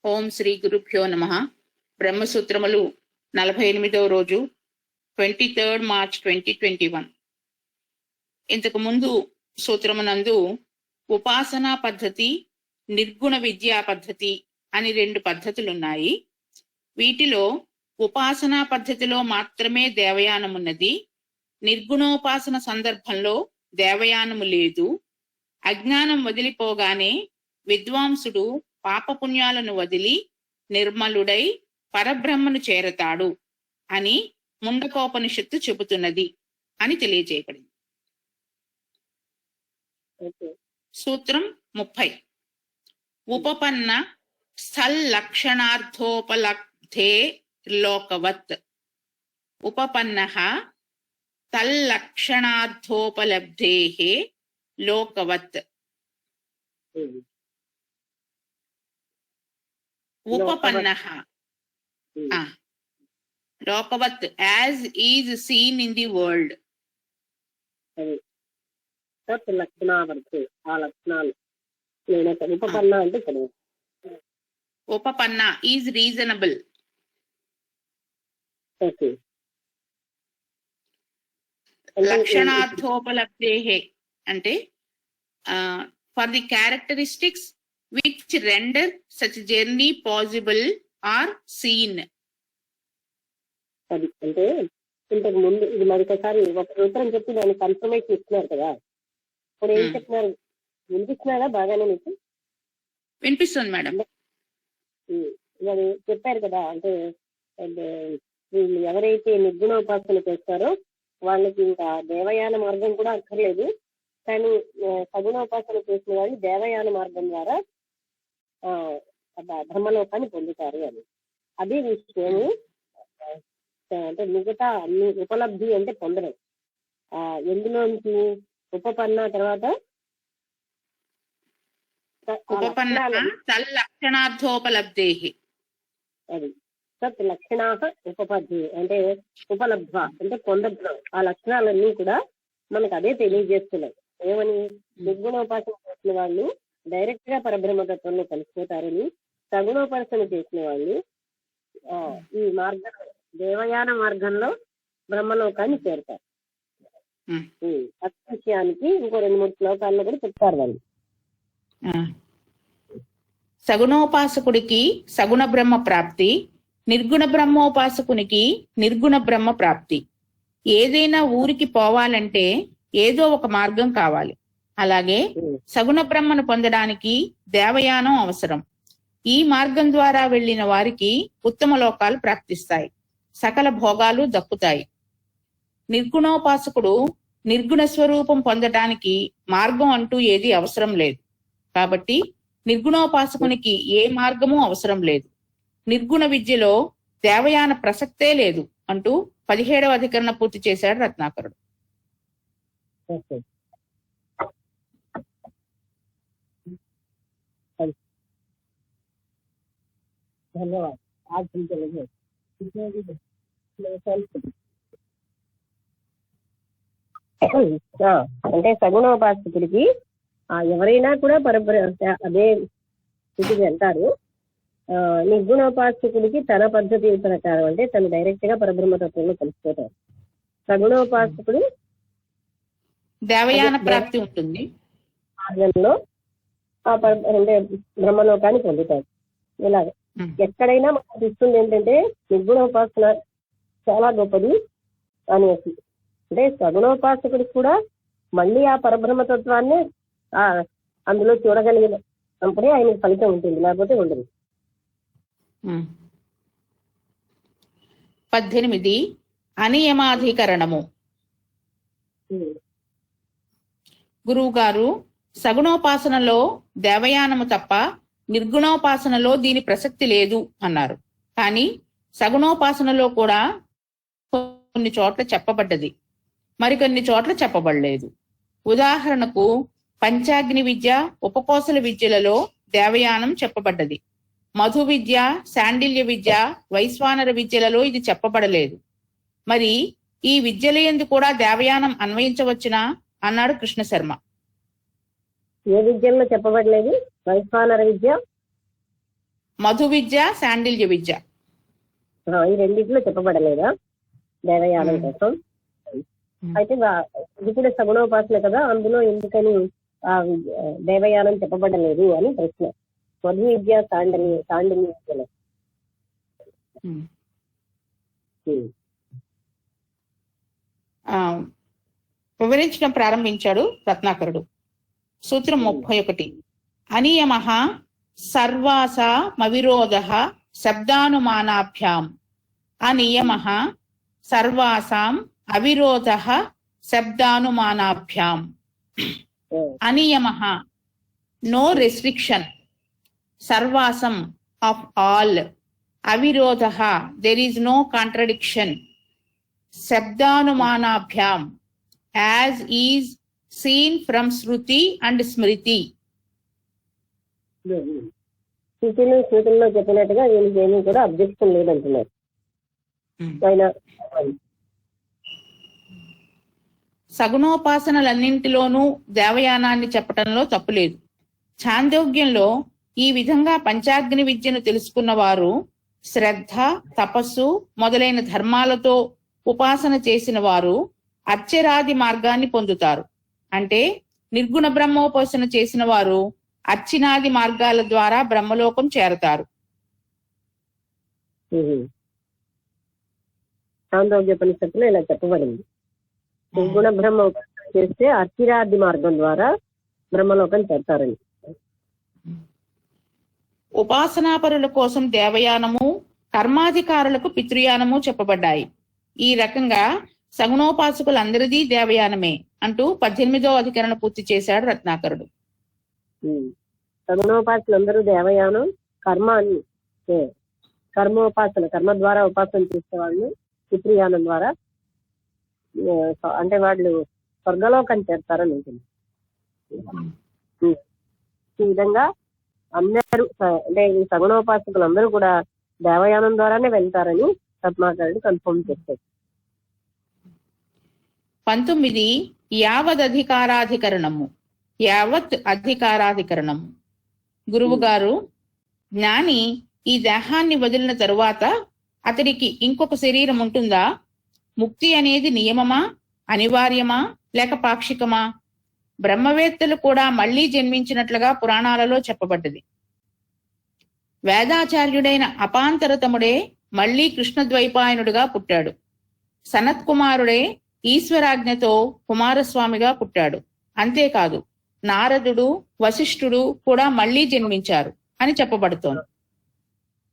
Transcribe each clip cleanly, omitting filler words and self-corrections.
ఓం శ్రీ గురుభ్యో నమః. బ్రహ్మసూత్రములు 48వ రోజు 23 మార్చ్ 2021. ఇంతకు ముందు సూత్రమునందు ఉపాసనా పద్ధతి, నిర్గుణ విద్యా పద్ధతి అని 2 పద్ధతులున్నాయి. వీటిలో ఉపాసనా పద్ధతిలో మాత్రమే దేవయానమున్నది. నిర్గుణోపాసన సందర్భంలో దేవయానము లేదు. అజ్ఞానం వదిలిపోగానే విద్వాంసుడు పాపపుణ్యాలను వదిలి నిర్మలుడై పరబ్రహ్మను చేరతాడు అని ముండకోపనిషత్తు చెబుతున్నది అని తెలియజేయబడింది. సూత్రం 30. ఉపపన్న స్థల్లక్షణార్థోపలబ్ధే లోకవత్. ఉపపన్నః తల్లక్షణార్థోపలబ్ధేః లోకవత్. ఉపపన్నః లోకవత్, as is seen in the world. లక్షణావర్తి ఆ లక్షణాలు ఉపపన్న అంటే ఉపపన్న ఈజ్ రీజనబుల్. లక్షణార్థోపలబ్ధేః అంటే for the characteristics which render such journey possible or seen. అది అంటే ఇంతకు ముందు ఇది మరొకసారి ఒక సూత్రం చెప్పి దాన్ని కన్ఫర్మేషన్ ఇస్తున్నారు కదా, ఇప్పుడు ఏం చెప్తున్నారు? వినిపిస్తున్నారా బాగానే మీకు? వినిపిస్తుంది మేడం. అది చెప్పారు కదా, అంటే వీళ్ళు ఎవరైతే నిర్గుణోపాసన చేస్తారో వాళ్ళకి ఇంకా దేవయాన మార్గం కూడా అక్కర్లేదు, కానీ సగుణోపాసన చేసిన వాళ్ళు దేవయాన మార్గం ద్వారా ధర్మలోకాన్ని పొందుతారు అని. అదే విషయము అంటే మిగతా అన్ని ఉపలబ్ధి అంటే పొందడం. ఎందులోంచి ఉపపన్న తర్వాత లక్షణార్థోపలబ్ధేః, అది సత్ లక్షణా ఉపపద్ధి అంటే ఉపలబ్ధ అంటే పొందడం. ఆ లక్షణాలన్నీ కూడా మనకు అదే తెలియజేస్తున్నాయి. ఏమని? నిర్గుణోపాసన చేసిన వాళ్ళు డైరెక్ట్ గా పరబ్రహ్మతత్వంలో కలిసిపోతారని, సగుణోపాసన చేసిన వాళ్ళు ఈ మార్గం దేవయాన మార్గంలో బ్రహ్మలోకాన్ని చేరుతారు. విషయానికి ఇంకో 2-3 శ్లోకాల్లో కూడా చెప్తారు వాళ్ళు. సగుణోపాసకుడికి సగుణ బ్రహ్మ ప్రాప్తి, నిర్గుణ బ్రహ్మోపాసకునికి నిర్గుణ బ్రహ్మ ప్రాప్తి. ఏదైనా ఊరికి పోవాలంటే ఏదో ఒక మార్గం కావాలి. అలాగే సగుణ బ్రహ్మను పొందడానికి దేవయానం అవసరం. ఈ మార్గం ద్వారా వెళ్లిన వారికి ఉత్తమ లోకాలు ప్రాప్తిస్తాయి, సకల భోగాలు దక్కుతాయి. నిర్గుణోపాసకుడు నిర్గుణ స్వరూపం పొందడానికి మార్గం అంటూ ఏది అవసరం లేదు. కాబట్టి నిర్గుణోపాసకునికి ఏ మార్గము అవసరం లేదు. నిర్గుణ విద్యలో దేవయాన ప్రసక్తే లేదు అంటూ 17వ అధికరణ పూర్తి చేశాడు రత్నాకరుడు. ధన్యవాదాలు. అంటే సగుణోపాసకుడికి ఎవరైనా కూడా అదే స్థితికి వెళ్తారు. నిర్గుణోపాసకుడికి తన పద్ధతి ప్రకారం అంటే తను డైరెక్ట్ గా పరబ్రహ్మతత్వంలో కలిసిపోతారు. సగుణోపాసకుడు దేవయాన ప్రాప్తి ఉంటుంది, మార్గంలో అంటే బ్రహ్మలోకాన్ని పొందుతారు. ఇలాగ ఎక్కడైనా మనకు ఇస్తుంది ఏంటంటే నిర్గుణోపాసన చాలా గొప్పది అనేసి. అంటే సగుణోపాసకుడికి కూడా మళ్ళీ ఆ పరబ్రహ్మతత్వాన్ని అందులో చూడగలిగినప్పుడే ఆయనకి ఫలితం ఉంటుంది, లేకపోతే ఉండదు. 18 అనియమాధికరణము. గురువు గారు, సగుణోపాసనలో దేవయానము తప్ప నిర్గుణోపాసనలో దీని ప్రసక్తి లేదు అన్నారు. కానీ సగుణోపాసనలో కూడా కొన్ని చోట్ల చెప్పబడ్డది, మరికొన్ని చోట్ల చెప్పబడలేదు. ఉదాహరణకు పంచాగ్ని విద్య, ఉపకోసల విద్యలలో దేవయానం చెప్పబడ్డది. మధు విద్య, శాండిల్య విద్య, వైశ్వానర విద్యలలో ఇది చెప్పబడలేదు. మరి ఈ విద్యలయందు కూడా దేవయానం అన్వయించవచ్చునా అన్నాడు కృష్ణ శర్మ. ఏ విద్యల్లో చెప్పబడలేదు? వైశ్వానర విద్య, మధు విద్య, శాండిల్య విద్య. ఈ రెండింటిలో చెప్పబడలేదా దేవయానం కోసం? అయితే ఇది కూడా సగుణోపాసన కదా, అందులో ఎందుకని దేవయానం చెప్పబడలేదు అని ప్రశ్న. మధు విద్య, శాండిల్య విద్యలో. వివరించడం ప్రారంభించాడు రత్నాకరుడు. సూత్రం 31. అనియమః సర్వాసామవిరోధః శబ్దానుమానాభ్యాం. అనియమః సర్వాసాం అవిరోధః శబ్దానుమానాభ్యాం. అనియమః నో రెస్ట్రిక్షన్. సర్వాసం ఆఫ్ ఆల్. అవిరోధః there is no contradiction. శబ్దానుమానాభ్యాం as is seen from Shruti and Smriti. శృతిని స్మృతుల్లో చెప్పినట్టుగా వీళ్ళకి ఏమీ కూడా అబ్జెక్షన్ లేదంటున్నారు. సగుణోపాసనలన్నింటిలోనూ దేవయానాన్ని చెప్పటంలో తప్పులేదు. ఛాందోగ్యంలో ఈ విధంగా పంచాగ్ని విద్యను తెలుసుకున్న వారు శ్రద్ధ, తపస్సు మొదలైన ధర్మాలతో ఉపాసన చేసిన వారు అర్చరాది మార్గాన్ని పొందుతారు. అంటే నిర్గుణ బ్రహ్మోపాసన చేసిన వారు అర్చినాది మార్గాల ద్వారా బ్రహ్మలోకం చేరతారు. ఛాందోగ్యోపనిషత్తులో ఇలా చెప్పబడింది. నిర్గుణ బ్రహ్మ ఉపాసన చేస్తే అర్చిరాది మార్గం ద్వారా బ్రహ్మలోకం చేరతారని. ఉపాసనాపరుల కోసం దేవయానము, కర్మాధికారులకు పితృయానము చెప్పబడ్డాయి. ఈ రకంగా సగుణోపాసకులందరిదీ దేవయానమే అంటూ 18వ అధికరణ పూర్తి చేశాడు రత్నాకరుడు. సగుణోపాసకులందరూ దేవయానం, కర్మోపాసన, కర్మ ద్వారా ఉపాసన చేసే వాళ్ళు పితృయానం ద్వారా అంటే వాళ్ళు స్వర్గలోకం చేస్తారని ఉంటుంది. ఈ విధంగా అందరూ అంటే ఈ సగుణోపాసకులందరూ కూడా దేవయానం ద్వారానే వెళ్తారని రత్నాకరుడు కన్ఫర్మ్ చేశారు. 19. యావదధికారాధికరణము. యావత్ అధికారాధికరణము. గురువు గారు, జ్ఞాని ఈ దేహాన్ని వదిలిన తరువాత అతడికి ఇంకొక శరీరం ఉంటుందా? ముక్తి అనేది నియమమా, అనివార్యమా, లేక పాక్షికమా? బ్రహ్మవేత్తలు కూడా మళ్లీ జన్మించినట్లుగా పురాణాలలో చెప్పబడ్డది. వేదాచార్యుడైన అపాంతరతముడే మళ్లీ కృష్ణద్వైపాయనుడిగా పుట్టాడు. సనత్కుమారుడే ఈశ్వరాజ్ఞతో కుమారస్వామిగా పుట్టాడు. అంతేకాదు, నారదుడు, వశిష్ఠుడు కూడా మళ్లీ జన్మించారు అని చెప్పబడుతోంది.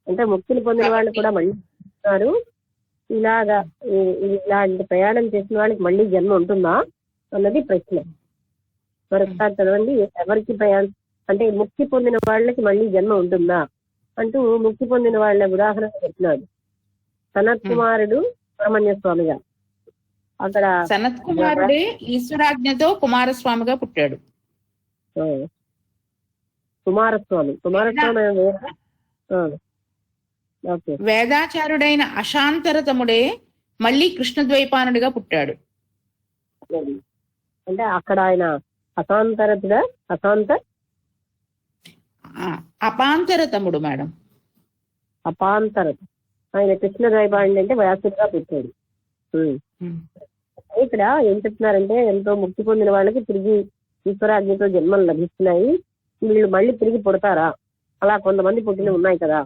అంటే ముక్తిని పొందిన వాళ్ళు కూడా మళ్ళీ ఇలాంటి ప్రయాణం చేసిన వాళ్ళకి మళ్ళీ జన్మ ఉంటుందా అన్నది ప్రశ్న. మరొకసారి చదవండి. ఎవరికి ప్రయాణం అంటే ముక్తి పొందిన వాళ్ళకి మళ్ళీ జన్మ ఉంటుందా అంటూ ముక్తి పొందిన వాళ్ళ ఉదాహరణ చెప్తున్నాడు. సనత్ కుమారుడు సుబ్రహ్మణ్య స్వామిగా, అక్కడ సనత్ కుమారుడే ఈశ్వరాజ్ఞతో కుమారస్వామిగా పుట్టాడు. కుమారస్వామి వేదాచారుడైన అశాంతరతముడే మళ్ళీ కృష్ణద్వైపానుడిగా పుట్టాడు. అంటే అక్కడ ఆయన అపాంతరతముడు మేడం. అపాంతరత ఆయన కృష్ణద్వైపానుడు అంటే వ్యాసుడిగా పుట్టాడు. ఇక్కడ ఏం చెప్తున్నారంటే ఎంతో ముక్తి పొందిన వాళ్ళకి తిరిగి ఈశ్వరాజ్ఞతో జన్మలు లభిస్తున్నాయి. వీళ్ళు మళ్ళీ తిరిగి పుడతారా? అలా కొంతమంది పుట్టినవి ఉన్నాయి కదా.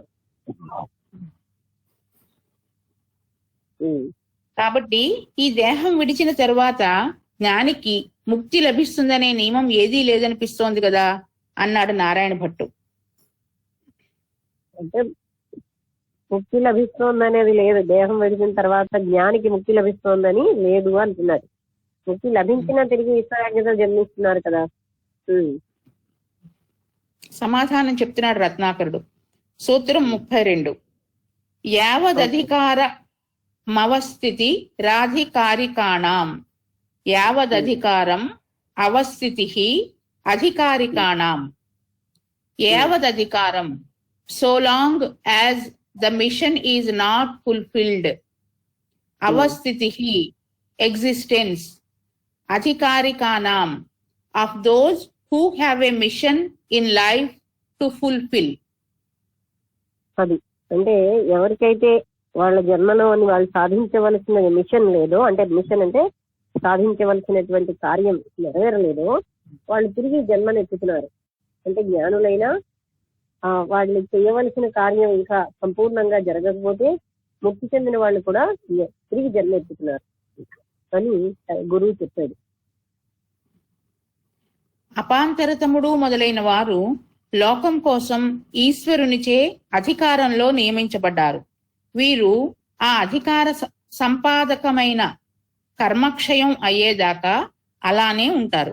కాబట్టి ఈ దేహం విడిచిన తరువాత జ్ఞానికి ముక్తి లభిస్తుందనే నియమం ఏదీ లేదనిపిస్తోంది కదా అన్నాడు నారాయణ భట్టు. అంటే ముక్తి లభిస్తోందనేది లేదు, దేహం విడిచిన తర్వాత జ్ఞానికి ముక్తి లభిస్తోందని లేదు అంటున్నారు. ముక్తి లభించినా తిరిగి ఈశ్వరాజ్ఞతో జన్మిస్తున్నారు కదా. సమాధానం చెప్తున్నాడు రత్నాకరుడు. సూత్రం 32. యావదధికార మవస్థితి రాధికారికాణం. యావదధికారం అవస్థితి అధికారికాణం. యావదధికారం so long as the mission is not fulfilled. Avastitihi existence. Adhikarikanam of those who have a mission in life to fulfill. అది అంటే ఎవరికైతే వాళ్ళ జన్మలో వాళ్ళు సాధించవలసిన మిషన్ లేదో, అంటే మిషన్ అంటే సాధించవలసినటువంటి కార్యం నెరవేరలేదో వాళ్ళు తిరిగి జన్మనెత్తుతున్నారు. అంటే జ్ఞానులైనా వాళ్ళు చేయవలసిన కార్యం ఇంకా సంపూర్ణంగా జరగకపోతే ముక్తి చెందిన వాళ్ళు కూడా తిరిగి జన్మెత్తుతున్నారు అని గురువు చెప్పాడు. అపాంతరతముడు మొదలైన వారు లోకం కోసం ఈశ్వరునిచే అధికారంలో నియమించబడ్డారు. వీరు ఆ అధికార సంపాదకమైన కర్మక్షయం అయ్యేదాకా అలానే ఉంటారు.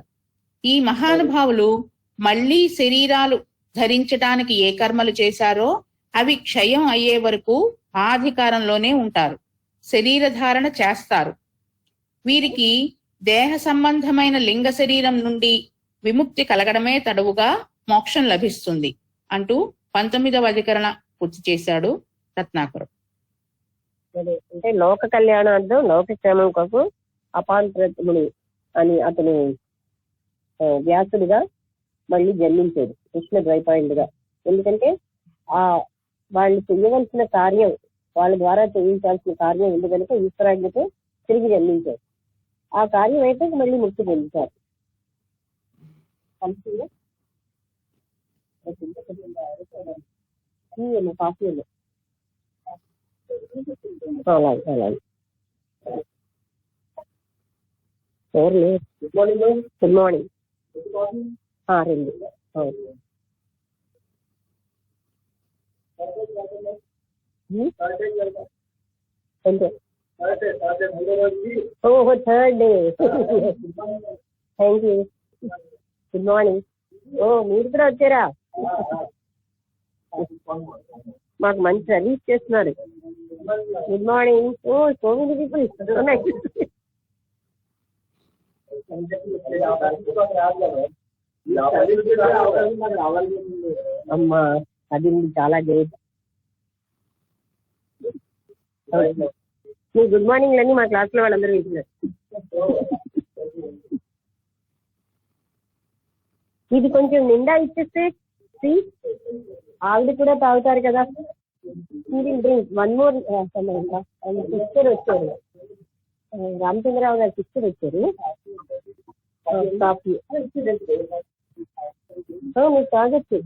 ఈ మహానుభావులు మళ్లీ శరీరాలు ధరించటానికి ఏ కర్మలు చేశారో అవి క్షయం అయ్యే వరకు ఆ అధికారంలోనే ఉంటారు, శరీరధారణ చేస్తారు. వీరికి దేహ సంబంధమైన లింగ శరీరం నుండి విముక్తి కలగడమే తడవుగా మోక్షం లభిస్తుంది అంటూ 19వ అధికరణ పూర్తి చేశాడు రత్నాకరు. అంటే లోక కళ్యాణార్థం లోక క్షేమం కోసం అపాంతరముని అని అతను వ్యాసుడిగా మళ్ళీ జన్మించాడు, కృష్ణ ద్వైపాయుడుగా. ఎందుకంటే వాళ్ళు చెయ్యవలసిన కార్యం, వాళ్ళ ద్వారా చేయించాల్సిన కార్యం ఉంది కనుక ఈశ్వరాజ్ఞతో తిరిగి జన్మించారు. ఆ కార్యం అయితే మళ్ళీ ముక్తి పొందుతారు. కాఫీ అలాగే అలాగే. ఎవరు లేరు. Good morning. 2 అంతే. ఓహో, 3rd day. Thank you. Good morning. ఓ, మీరు కూడా వచ్చారా? మాకు మంచి సర్వీస్ చేస్తున్నారు. Good morning. ఓ, సో మెనీ పీపుల్. అమ్మా, అది చాలా గ్రేట్. మీ గుడ్ మార్నింగ్ అని మా క్లాస్ లో వాళ్ళందరూ వింటున్నారు. ఇది కొంచెం నిండా ఇచ్చేస్తే ఆవిడ కూడా తాగుతారు కదా. Drink 1 more. సిస్టర్ వచ్చారు, రామచంద్రరావు గారి సిస్టర్ వచ్చారు. కాఫీ మీకు తాగొచ్చు,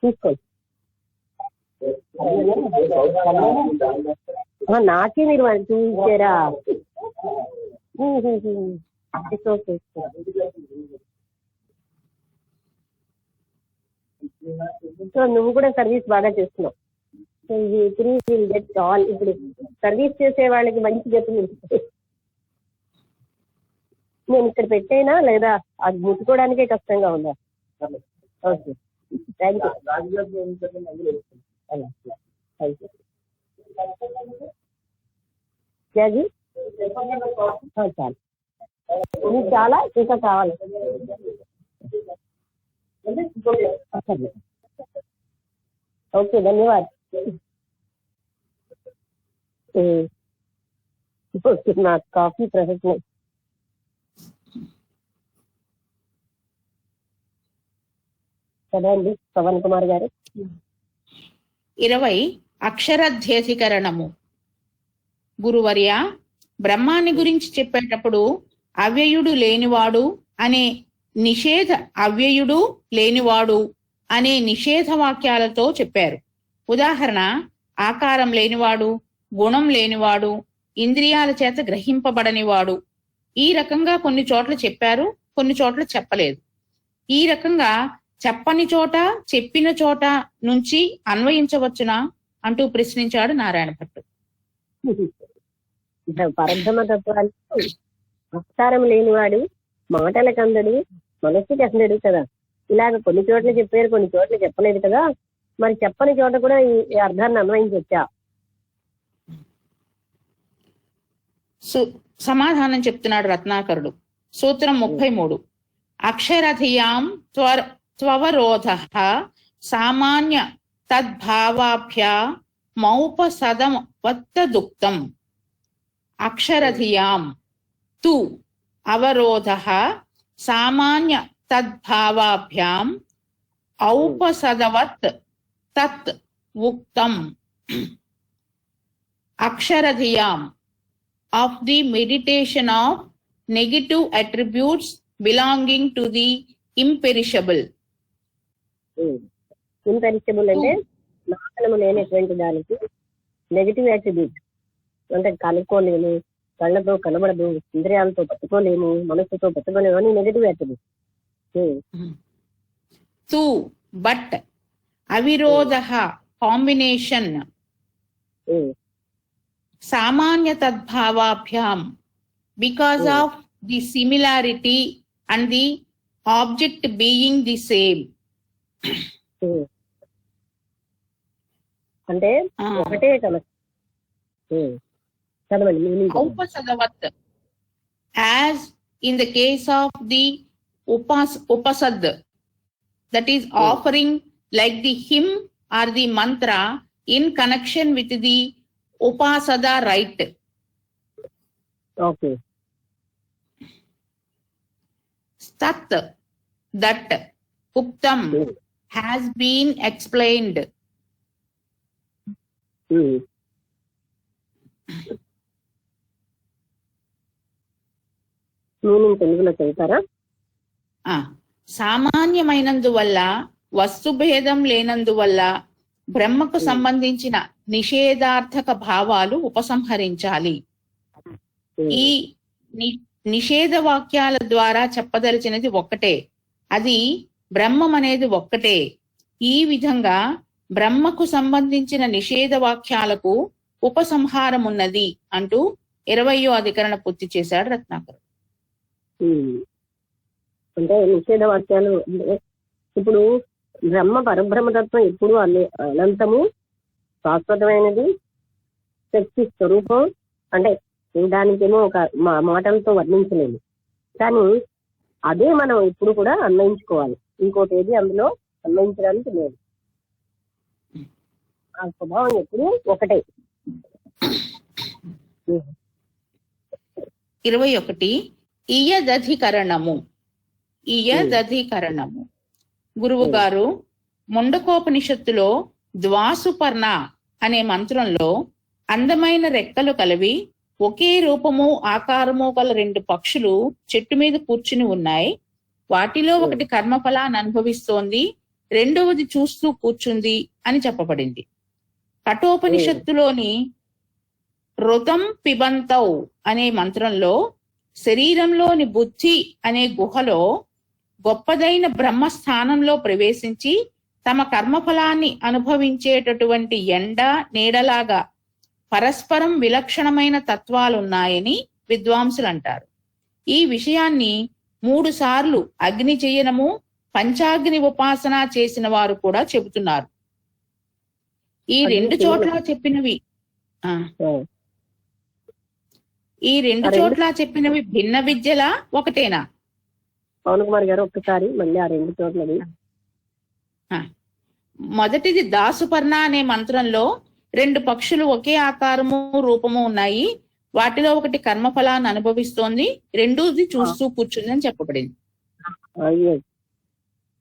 తీసుకోండి. నాకే మీరు చూపించారా? ఓకే. సో నువ్వు కూడా సర్వీస్ బాగా చేస్తున్నావు. సో ఇప్పుడు సర్వీస్ చేసే వాళ్ళకి మంచి గతి. నేను ఇక్కడ పెట్టేనా లేదా? అది ముట్టుకోవడానికే కష్టంగా ఉందా? Okay, thank you. చాలు, మీకు చాలా ఇంకా కావాలి? ఓకే, ధన్యవాదాలు. నా కాఫీ ప్రొఫెషనల్. సరే అండి, పవన్ కుమార్ గారు. 20 అక్షరాధ్యధికరణము. గురువర్య, బ్రహ్మాన్ని గురించి చెప్పేటప్పుడు అవ్యయుడు లేనివాడు అనే అవ్యయుడు లేనివాడు అనే నిషేధ వాక్యాలతో చెప్పారు. ఉదాహరణ, ఆకారం లేనివాడు, గుణం లేనివాడు, ఇంద్రియాల చేత గ్రహింపబడనివాడు. ఈ రకంగా కొన్ని చోట్ల చెప్పారు, కొన్ని చోట్ల చెప్పలేదు. ఈ రకంగా చెప్పని చోట చెప్పిన చోట నుంచి అన్వయించవచ్చునా అంటూ ప్రశ్నించాడు నారాయణ భట్టు. పరబ్రహ్మ తత్వాన్ని ఆకారం లేనివాడు, మాటలకు అందడు, మనస్సుకి అందడు కదా. ఇలాగ కొన్ని చోట్ల చెప్పారు, కొన్ని చోట్ల చెప్పలేదు కదా. మరి చెప్పని చోట కూడా ఈ అర్థాన్ని అన్వయించవచ్చా? సమాధానం చెప్తున్నాడు రత్నాకరుడు. సూత్రం 33. అక్షరధియాం త్వవరోధః సామాన్య తద్భావాభ్యా మౌపసదమవత్తదుక్తం. అక్షరధియాం తు అవరోధః సామాన్య తద్భావాభ్యాం ఔపసదవత్ తత్ ఉక్తం అక్షరధియాం of the meditation of negative attributes belonging to the imperishable. Imperishable అంటే నాశనము లేనటువంటి దానికి నెగిటివ్ యాట్రిబ్యూట్ అంటే కనుక్కోలేము, కళ్ళతో కనబడదు, ఇంద్రియాలతో పట్టుకోలేము, మనసుతో పట్టుకోలేము అని నెగిటివ్ యాట్రిబ్యూట్. తు బట్ అవిరోధ కాంబినేషన్ సామాన్య తద్భావాభ్యాం because of the similarity and the object being the same. అంటే ఒకటే కదా చదవండి. ఔపసదవత్ as in the case of the upasad, that is offering like the hymn or the mantra in connection with the upasada rite. Okay. Tat, that, uktam has been explained. Meaning తెలుగులో చెబుతారా? సామాన్యమైనందువల్ల, వస్తుభేదం లేనందువల్ల బ్రహ్మకు సంబంధించిన నిషేధార్థక భావాలు ఉపసంహరించాలి. ఈ నిషేధ వాక్యాల ద్వారా చెప్పదలిచినది ఒక్కటే, అది బ్రహ్మం అనేది ఒక్కటే. ఈ విధంగా బ్రహ్మకు సంబంధించిన నిషేధ వాక్యాలకు ఉపసంహారం ఉన్నది అంటూ 20వ అధికరణ పూర్తి చేశాడు రత్నాకర్. అంటే నిషేధ వాక్యాలు ఇప్పుడు బ్రహ్మ పరబ్రహ్మతత్వం ఎప్పుడు అనంతము, శాశ్వతమైనది, శక్తి స్వరూపం. అంటే దానికేమో ఒక మాటలతో వర్ణించలేము, కానీ అదే మనం ఇప్పుడు కూడా అన్వయించుకోవాలి. ఇంకోటి ఏది అందులో అన్వయించడానికి లేదు. ఆ స్వభావం ఎప్పుడు ఒకటే. 21 ఇయదధికరణము. ఇయదధికరణము గురువు గారు ముండకోపనిషత్తులో ద్వాసుపర్ణ అనే మంత్రంలో అందమైన రెక్కలు కలివి ఒకే రూపము ఆకారము గల 2 పక్షులు చెట్టు మీద కూర్చుని ఉన్నాయి. వాటిలో ఒకటి కర్మఫలాన్ని అనుభవిస్తోంది, రెండవది చూస్తూ కూర్చుంది అని చెప్పబడింది. కఠోపనిషత్తులోని రుతం పిబంతౌ అనే మంత్రంలో శరీరంలోని బుద్ధి అనే గుహలో గొప్పదైన బ్రహ్మస్థానంలో ప్రవేశించి తమ కర్మఫలాన్ని అనుభవించేటటువంటి ఎండ నీడలాగా పరస్పరం విలక్షణమైన తత్వాలున్నాయని విద్వాంసులు అంటారు. ఈ విషయాన్ని 3 సార్లు అగ్ని చేయనము, పంచాగ్ని ఉపాసన చేసిన వారు కూడా చెబుతున్నారు. ఈ 2 చోట్ల చెప్పినవి భిన్న విద్యలా ఒకటేనా? పవన్ కుమార్ గారు ఒక్కసారి మళ్ళీ ఆ 2 చోట్లది. మొదటిది దాసుపర్ణ అనే మంత్రంలో 2 పక్షులు ఒకే ఆకారము రూపము ఉన్నాయి, వాటిలో ఒకటి కర్మఫలాన్ని అనుభవిస్తోంది, రెండోది చూస్తూ కూర్చుంది అని చెప్పబడింది.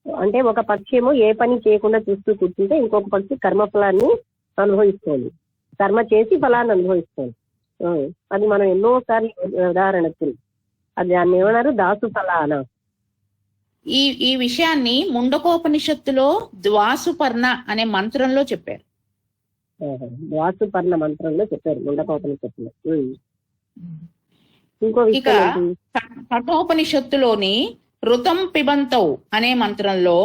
అంటే ఒక పక్షి ఏమో ఏ పని చేయకుండా చూస్తూ కూర్చుంటే ఇంకొక పక్షి కర్మఫలాన్ని అనుభవిస్తోంది, కర్మ చేసి ఫలాన్ని అనుభవిస్తోంది. అది మనం ఎన్నోసార్లు ఉదాహరణకు అది దాన్ని ఏమన్నారు, దాసు ఫలానా. ఈ విషయాన్ని ముండకోపనిషత్తులో ద్వాసుపర్ణ అనే మంత్రంలో చెప్పారు. ద్వాసుపర్ణ మంత్రంలో చెప్పారు ముండకోపనిషత్తులో. ఇంకో ఇక కఠోపనిషత్తులోని రుతం పిబంతౌ అనే మంత్రంలో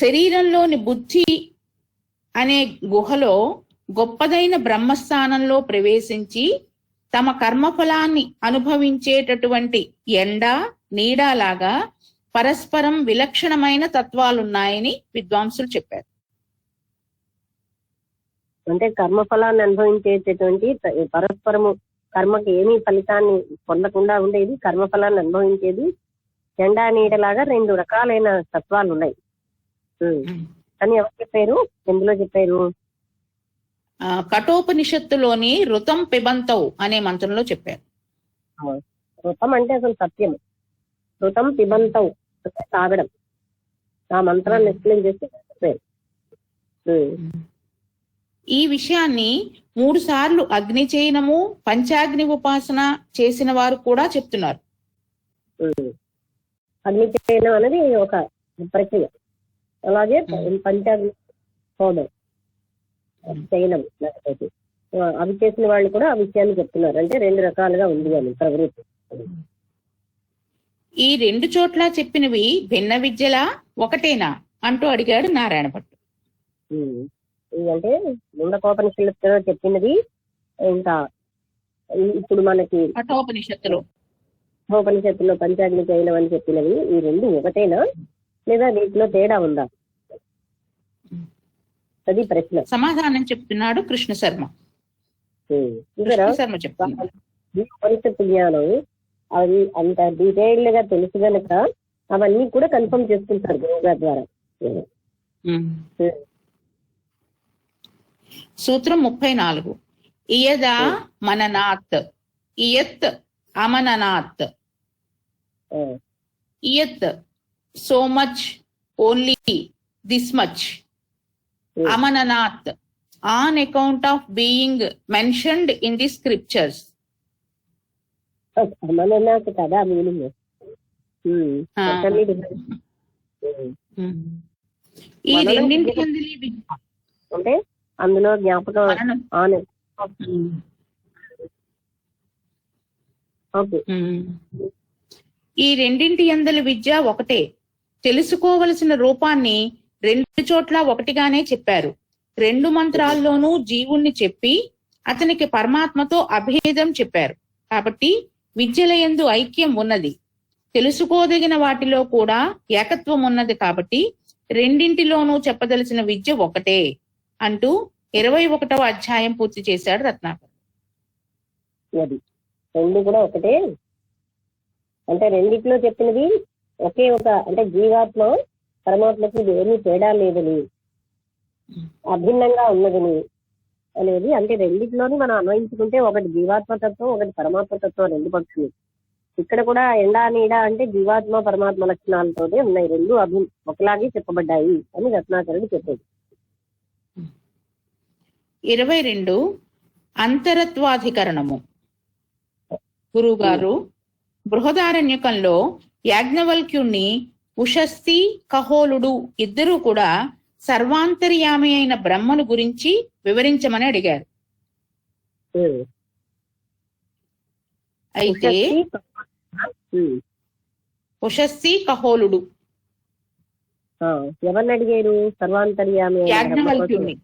శరీరంలోని బుద్ధి అనే గుహలో గొప్పదైన బ్రహ్మస్థానంలో ప్రవేశించి తమ కర్మఫలాన్ని అనుభవించేటటువంటి ఎండ నీడలాగా పరస్పరం విలక్షణమైన తత్వాలున్నాయని విద్వాంసులు చెప్పారు. అంటే కర్మఫలాన్ని అనుభవించేటటువంటి పరస్పరము, కర్మకి ఏమీ ఫలితాన్ని పొందకుండా ఉండేది, కర్మఫలాన్ని అనుభవించేది ఎండా నీడలాగా 2 రకాలైన తత్వాలు ఉన్నాయి అని ఎవరు చెప్పారు, ఎందులో చెప్పారు? కఠోపనిషత్తులోని రుతం పిబంతౌ అనే మంత్రంలో చెప్పారు. రుతం అంటే అసలు సత్యం, శృతం పిబంతం తాగడం. ఆ మంత్రాన్ని ఎక్స్ప్లెయిన్ చేస్తే ఈ విషయాన్ని 3 సార్లు అగ్ని చయనము, పంచాగ్ని ఉపాసన చేసిన వారు కూడా చెప్తున్నారు. అగ్ని చేయడం అనేది ఒక ప్రక్రియ. అలాగే పంచాగ్ని హోమం చేయడం లేకపోతే అవి చేసిన వాళ్ళు కూడా ఆ విషయాన్ని చెప్తున్నారు. అంటే 2 రకాలుగా ఉంది అని ప్రవృత్తి. ఈ 2 చోట్ల చెప్పినవి భిన్న విద్యలా ఒకటేనా అంటూ అడిగాడు నారాయణ భట్టు. అంటే ముండకోపనిషత్తులో చెప్పినది, ఇంకా ఇప్పుడు మనకి కఠోపనిషత్తులో పంచాగ్ని చేయడం అని చెప్పినవి ఈ 2 ఒకటేనా లేదా వీటిలో తేడా ఉందా? అది ప్రశ్న. సమాధానం చెప్తున్నాడు కృష్ణ శర్మ. ఉపనిషత్తు జ్ఞానం అది అంత డీటెయిల్డ్ గా తెలుసు కనుక అవన్నీ కూడా కన్ఫర్మ్ చేసుకుంటారు యోగా ద్వారా. సూత్రం 34. ఇయదా మననాత్ ఇయత్ అమననాత్. ఇయత్ so much, only this much. అమననాత్ on account of being mentioned in the scriptures. అమననాత్ కదా మీనింగ్. ఈ రెండింటి అంటే అందులో జ్ఞాపకం ఈ రెండింటి యందలి విద్య ఒకటే. తెలుసుకోవలసిన రూపాన్ని 2 చోట్ల ఒకటిగానే చెప్పారు. 2 మంత్రాల్లోనూ జీవుణ్ణి చెప్పి అతనికి పరమాత్మతో అభేదం చెప్పారు. కాబట్టి విద్యల యందు ఐక్యం ఉన్నది. తెలుసుకోదగిన వాటిలో కూడా ఏకత్వం ఉన్నది. కాబట్టి రెండింటిలోనూ చెప్పదలసిన విద్య ఒకటే అంటూ 21వ అధ్యాయం పూర్తి చేశాడు రత్నాకర్. అది 2 కూడా ఒకటే అంటే రెండిట్లో చెప్పినది ఒకే ఒక, అంటే జీవాత్మ పరమాత్మకి ఏమీ తేడా లేదని, అభిన్నంగా ఉన్నదని అనేది. అంటే రెండిట్లోని మనం అన్వయించుకుంటే ఒకటి జీవాత్మ తత్వం, ఒకటి పరమాత్మ తత్వం, 2 పక్షులు. ఇక్కడ కూడా ఎండా నీడ అంటే జీవాత్మ పరమాత్మ లక్షణాలతోనే ఉన్నాయి. 2 ఒకలాగే చెప్పబడ్డాయి అని రత్నాకరుడు చెప్పాడు. 22 అంతరత్వాధికరణము. గురువు గారు బృహదారణ్యకంలో యాజ్ఞవల్క్యుణ్ణి ఉషస్తి, కహోలుడు ఇద్దరూ కూడా సర్వాంతర్యామి అయిన బ్రహ్మను గురించి వివరించమని అడిగారు. అయితే ఉషస్తి, కహోలుడు ఎవరిని అడిగారు? సర్వాంతర్యామి యాజ్ఞవల్క్యుణ్ణి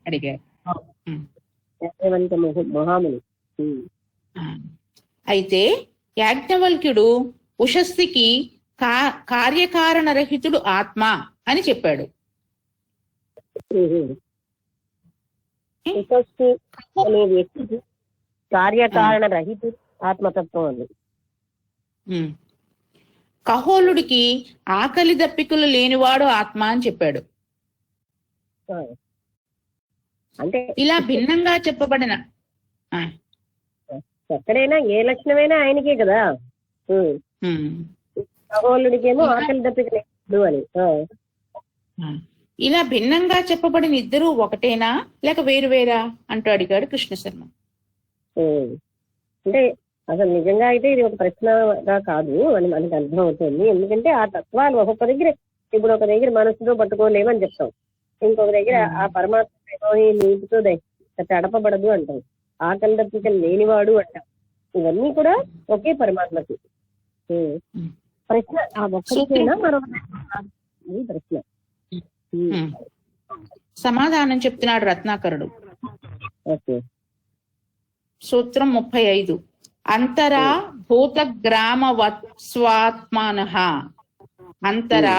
అడిగారు. మహాముని. అయితే యాజ్ఞవల్క్యుడు ఉషస్తికి కార్యకారణ రహితుడు ఆత్మ అని చెప్పాడు. అనే వ్యక్తికి కార్యకారణ రహితుడు ఆత్మతత్వం అని. కహోలుడికి ఆకలి దప్పికలు లేనివాడు ఆత్మ అని చెప్పాడు. అంటే ఇలా భిన్నంగా చెప్పబడిన ఎక్కడైనా ఏ లక్షణమైనా ఆయనకే కదా. ఖగోళుడికేమో ఆకలి దప్పిక లేదు అని. ఇలా భిన్నంగా చెప్పబడిన ఇద్దరు ఒకటేనా లేక వేరువేరా అంటూ అడిగాడు కృష్ణ శర్మ. అంటే అసలు నిజంగా అయితే ఇది ఒక ప్రశ్నగా కాదు అని మనకు అర్థం అవుతుంది. ఎందుకంటే ఆ తత్వాలు ఒక్కొక్క దగ్గర, ఇప్పుడు ఒక దగ్గర మనసుతో పట్టుకోలేమని చెప్తాం, ఇంకొక దగ్గర ఆ పరమాత్మ నీటితో తడపబడదు అంటాం, ఆకలి దప్పిక లేనివాడు అంటాం. ఇవన్నీ కూడా ఒకే పరమాత్మకి. ప్రశ్న ఆ ఒక్కరికైనా మరొక ప్రశ్న. సమాధానం చెప్తున్నాడు రత్నాకరుడు. ఓకే. సూత్రం 35. అంతరా భూతగ్రామవత్ స్వాత్మనః. అంతరా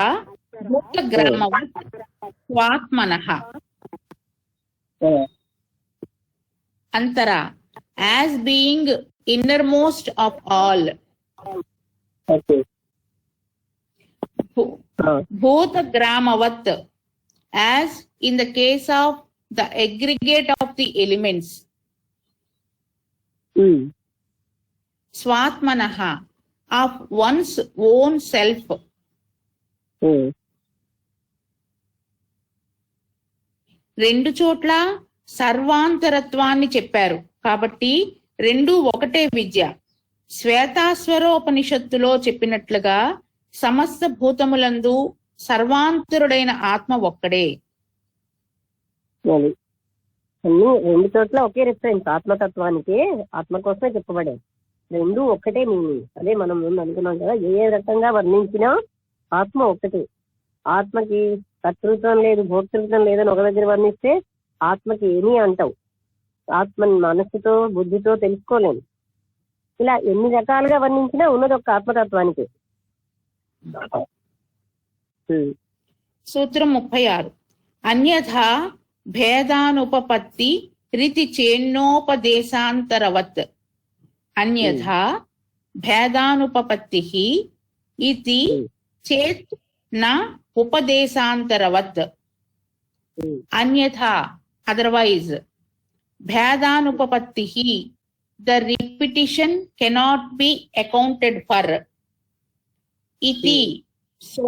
భూతగ్రామవత్ స్వాత్మనః. Antara, as being innermost of all. Okay. Bhutagramavath, as in the case of the aggregate of the elements. Swatmanaha, of once own self. రెండు చోట్ల సర్వాంతరత్వాన్ని చెప్పారు కాబట్టి రెండు ఒకటే విద్య. శ్వేతాశ్వరోపనిషత్తులో చెప్పినట్లుగా సమస్త భూతములందు సర్వాంతరుడైన ఆత్మ ఒక్కడే. అన్ని రెండు చోట్ల ఒకే రిఫరెన్స్ ఆత్మతత్వానికి, ఆత్మ కోసమే చెప్పబడేది. రెండు ఒక్కటే మీనింగ్. అదే మనం ముందు అనుకున్నాం కదా, ఏ రకంగా వర్ణించినా ఆత్మ ఒక్కటే. ఆత్మకి కర్తృత్వం లేదు, భోక్తృత్వం లేదని ఒక దగ్గర వర్ణిస్తే ఆత్మకి ఏమీ అంటావు, ఆత్మని మనస్సుతో బుద్ధితో తెలుసుకోలేము. ఇలా ఎన్ని రకాలుగా వర్ణించినా ఉన్నది ఒక ఆత్మతత్వానికి. సూత్రం 36. అన్యథా భేదానుపపత్తి రీతి చేన్నోపదేశాంతరవత్. అన్యథా భేదానుపపత్తి ఇతి చేత్ న ఉపదేశాంతరవత్. అన్యథా otherwise, భేదానుపపత్తి the repetition cannot be accounted for. Iti, so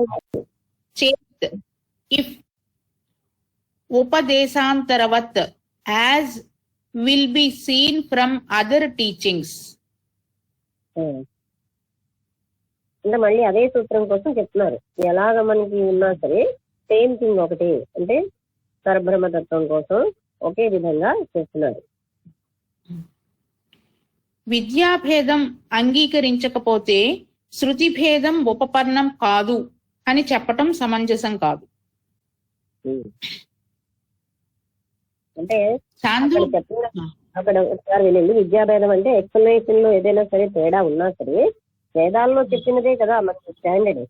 chet, if upadesantarat, as will be seen from other teachings. అంటే మళ్ళీ అదే సూత్రం కోసం చెప్తున్నారు. ఎలాగ మనకి ఉన్నా సరే సేమ్ థింగ్ ఒకటే, అంటే పరబ్రహ్మతత్వం కోసం ఒకే విధంగా చెప్తున్నారు. విద్యాభేదం అంగీకరించకపోతే శృతి భేదం ఉపపన్నం కాదు అని చెప్పటం సమంజసం కాదు. అంటే అక్కడ ఒకసారి వినండి. విద్యాభేదం అంటే ఎక్స్ప్లెనేషన్ లో ఏదైనా సరే తేడా ఉన్నా సరే వేదాల్లో చెప్పినదే కదా మనకి స్టాండర్డ్.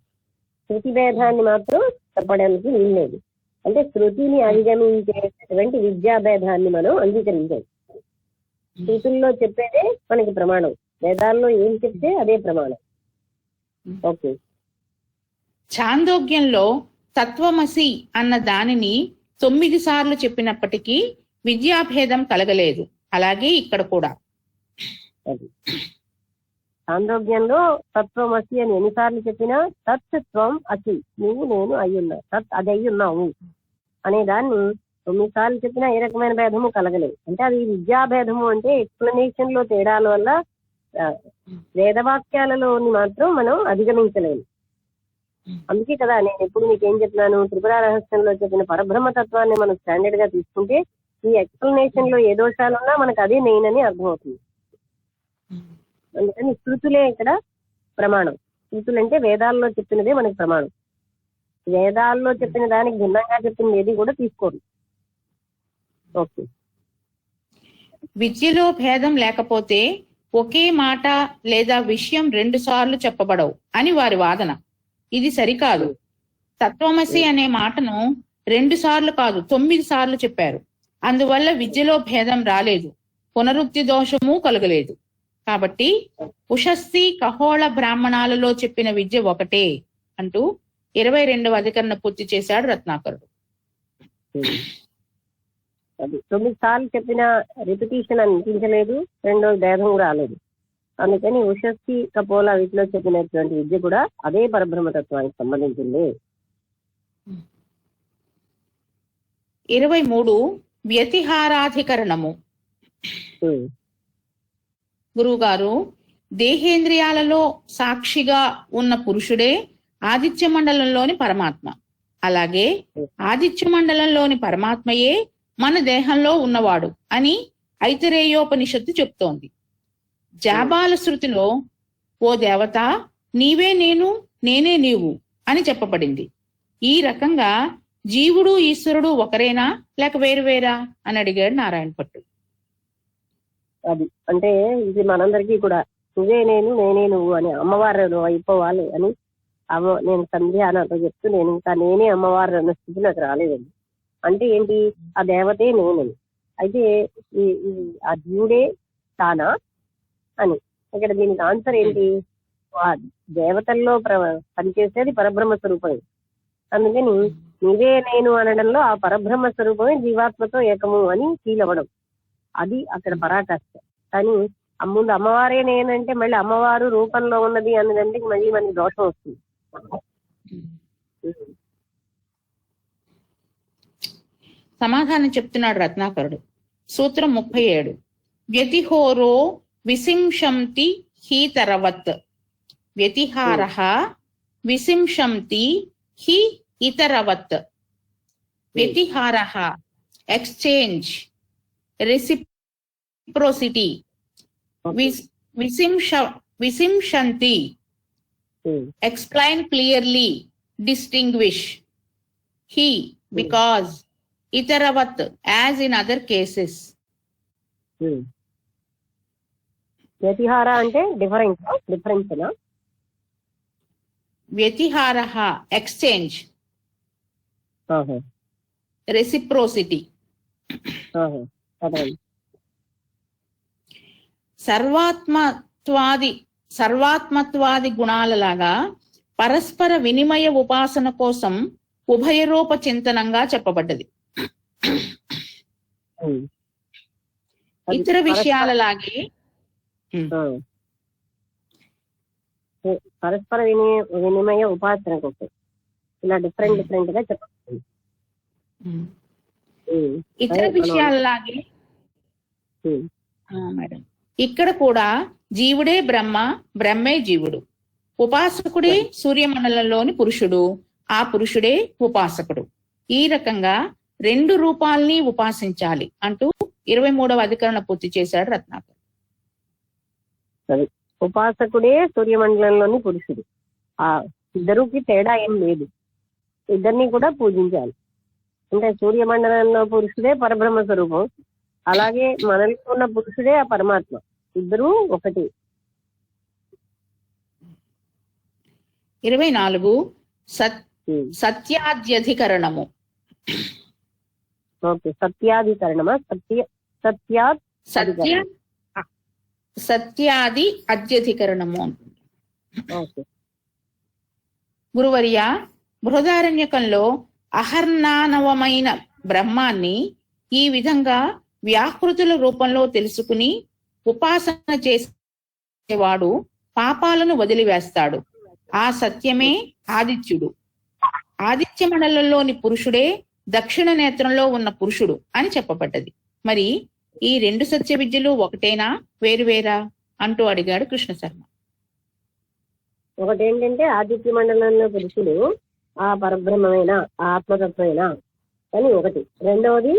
శృతి భేదాన్ని మాత్రం చెప్పడానికి వీల్లేదు. అంటే శృతిని అధిగమించేటువంటి విద్యాభేదాన్ని మనం అంగీకరించాలి. శృతుల్లో చెప్పేదే మనకి ప్రమాణం, వేదాల్లో ఏం చెప్తే అదే ప్రమాణం. ఓకే. ఛాందోగ్యంలో తత్వమసి అన్న దానిని 9 సార్లు చెప్పినప్పటికీ విద్యాభేదం కలగలేదు. అలాగే ఇక్కడ కూడా ఛాందోగ్యంలో తత్వమసి అని ఎన్నిసార్లు చెప్పినా తత్వం అసి, నువ్వు నేను అయ్యున్నా, అది అయ్యున్నావు అనే దాన్ని 9 సార్లు చెప్పినా ఏ రకమైన భేదము కలగలేదు. అంటే అది విద్యాభేదము. అంటే ఎక్స్ప్లెనేషన్ లో తేడాల వల్ల వేదవాక్యాలలోని మాత్రం మనం అధిగమించలేము. అందుకే కదా నేను ఎప్పుడు మీకేం చెప్పినాను, త్రిపుర రహస్యంలో చెప్పిన పరబ్రహ్మతత్వాన్ని మనం స్టాండర్డ్ గా తీసుకుంటే ఈ ఎక్స్ప్లెనేషన్ లో ఏ దోషాలున్నా మనకు అదే మెయిన్ అని అర్థమవుతుంది. అందుకని శృతులే ఇక్కడ ప్రమాణం. శృతులు అంటే వేదాల్లో చెప్పినదే మనకి ప్రమాణం. వేదాల్లో చెప్పిన దానికి భిన్నంగా చెప్పినది ఏది కూడా తీసుకోరు. ఓకే. విద్యలో భేదం లేకపోతే ఒకే మాట లేదా విషయం 2 సార్లు చెప్పబడవు అని వారి వాదన. ఇది సరికాదు. తత్వమసి అనే మాటను 2 సార్లు కాదు 9 సార్లు చెప్పారు. అందువల్ల విద్యలో భేదం రాలేదు, పునరుక్తి దోషము కలగలేదు. కాబట్టి ఉషస్తి కహోళ బ్రాహ్మణాలలో చెప్పిన విద్య ఒకటే అంటూ 22వ అధికరణ పూర్తి చేశాడు రత్నాకరుడు. 9 సార్లు చెప్పిన రిపిటీషన్ అనిపించలేదు, రెండోది భేదం రాలేదు. అందుకని ఉషస్తి కపోల వీటిలో చెప్పినటువంటి విద్య కూడా అదే పరబ్రహ్మతత్వానికి సంబంధించింది. 23 వ్యతిహారాధికరణము. గురువు గారు, దేహేంద్రియాలలో సాక్షిగా ఉన్న పురుషుడే ఆదిత్య మండలంలోని పరమాత్మ. అలాగే ఆదిత్య మండలంలోని పరమాత్మయే మన దేహంలో ఉన్నవాడు అని ఐతరేయోపనిషత్తు చెప్తోంది. జాబాల శృతిలో ఓ దేవత, నీవే నేను, నేనే నీవు అని చెప్పబడింది. ఈ రకంగా జీవుడు ఈశ్వరుడు ఒకరేనా లేక వేరువేరా అని అడిగాడు నారాయణ భట్టు. అది అంటే ఇది మనందరికీ కూడా నువ్వే నేను, నేనే నువ్వు అని అమ్మవారు అయిపోవాలి అని నేను సంధ్య నాతో చెప్తూ నేను ఇంకా నేనే అమ్మవారు అన్న స్థితి నాకు రాలేదండి. అంటే ఏంటి, ఆ దేవతే నేనని. అయితే ఆ జీవుడే తానా అని ఇక్కడ దీనికి ఆన్సర్ ఏంటి, ఆ దేవతల్లో పనిచేసేది పరబ్రహ్మ స్వరూపమే. అందుకని నీవే నేను అనడంలో ఆ పరబ్రహ్మ స్వరూపమే జీవాత్మతో ఏకము అని ఫీల్ అవ్వడం, అది అక్కడ పరాకాష్ట. కానీ ముందు అమ్మవారే నేనంటే మళ్ళీ అమ్మవారు రూపంలో ఉన్నది అన్నదంటే మళ్ళీ మనకి దోషం వస్తుంది. సమాధానం చెప్తున్నాడు రత్నాకరుడు. సూత్రం 37. వ్యతిహోరో విసింశంతి హీతరవత్. వ్యతిహారః విసింశంతి హి ఇతరవత్. వ్యతిహారః ఎక్స్చేంజ్, రెసిప్రోసిటీ. విసింశంతి explain clearly, distinguish. He, because. Itaravat, as in other cases. వ్యతిహార అంటే డిఫరెన్స్ నా? వ్యతిహారః ఎక్స్చేంజ్, రెసిప్రోసిటీ. సర్వాత్మత్వాది గుణాలలాగా పరస్పర వినిమయ ఉపాసన కోసం ఉభయరూప చింతనంగా చెప్పబడ్డది. ఇతర విషయాలలాగే పరస్పర వినిమయ ఉపాసన కోసం ఇలా డిఫరెంట్ గా చెప్పబడింది. ఇతర విషయాలలాగే మేడం ఇక్కడ కూడా జీవుడే బ్రహ్మ, బ్రహ్మే జీవుడు. ఉపాసకుడే సూర్యమండలంలోని పురుషుడు, ఆ పురుషుడే ఉపాసకుడు. ఈ రకంగా రెండు రూపాల్ని ఉపాసించాలి అంటూ 23వ అధికరణ పూర్తి చేశాడు రత్నాకర్. ఉపాసకుడే సూర్యమండలంలోని పురుషుడు, ఆ ఇద్దరికి తేడా ఏం లేదు, ఇద్దరిని కూడా పూజించాలి. అంటే సూర్యమండలంలో పురుషుడే పరబ్రహ్మ స్వరూపం, అలాగే మనలో ఉన్న పురుషుడే ఆ పరమాత్మ, ఇద్దరు ఒకటి. 24 సత్యాద్యధికరణము. ఓకే, సత్యాధికరణమా? సత్యాది అధ్యధికరణము అంటుంది. ఓకే. గురువర్య, బృహదారణ్యకంలో అహర్నానవమైన బ్రహ్మాన్ని ఈ విధంగా వ్యాకృతుల రూపంలో తెలుసుకుని ఉపాసన చేసేవాడు పాపాలను వదిలివేస్తాడు. ఆ సత్యమే ఆదిత్యుడు. ఆదిత్య మండలంలోని పురుషుడే దక్షిణ నేత్రంలో ఉన్న పురుషుడు అని చెప్పబడ్డది. మరి ఈ రెండు సత్య విద్యలు ఒకటేనా, వేరువేరా అంటూ అడిగాడు కృష్ణ శర్మ. ఒకటేంటంటే ఆదిత్య మండలంలో పురుషుడు ఆ పరబ్రహ్మమైన ఆత్మతత్వమైనా అని ఒకటి. రెండవది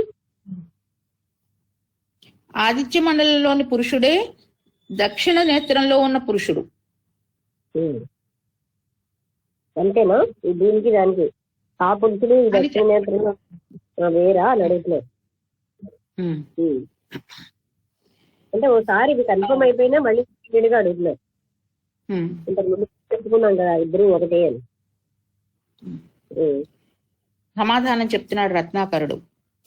ఆదిత్య మండలంలోని పురుషుడే దక్షిణ నేత్రంలో ఉన్న పురుషుడు. అంతేనా? దీనికి దానికి ఆ పురుషుడు ఈ దక్షిణ నేత్రంలో వేరా అని అడుగుతున్నారు. అంటే ఓసారి ఇది కన్ఫర్మ్ అయిపోయినా మళ్ళీ విడిగా అడుగుతున్నారు. ఇంతకు ముందు చెప్పుకున్నాం కదా ఇద్దరు ఒకటే అని. సమాధానం చెప్తున్నాడు రత్నాకరుడు.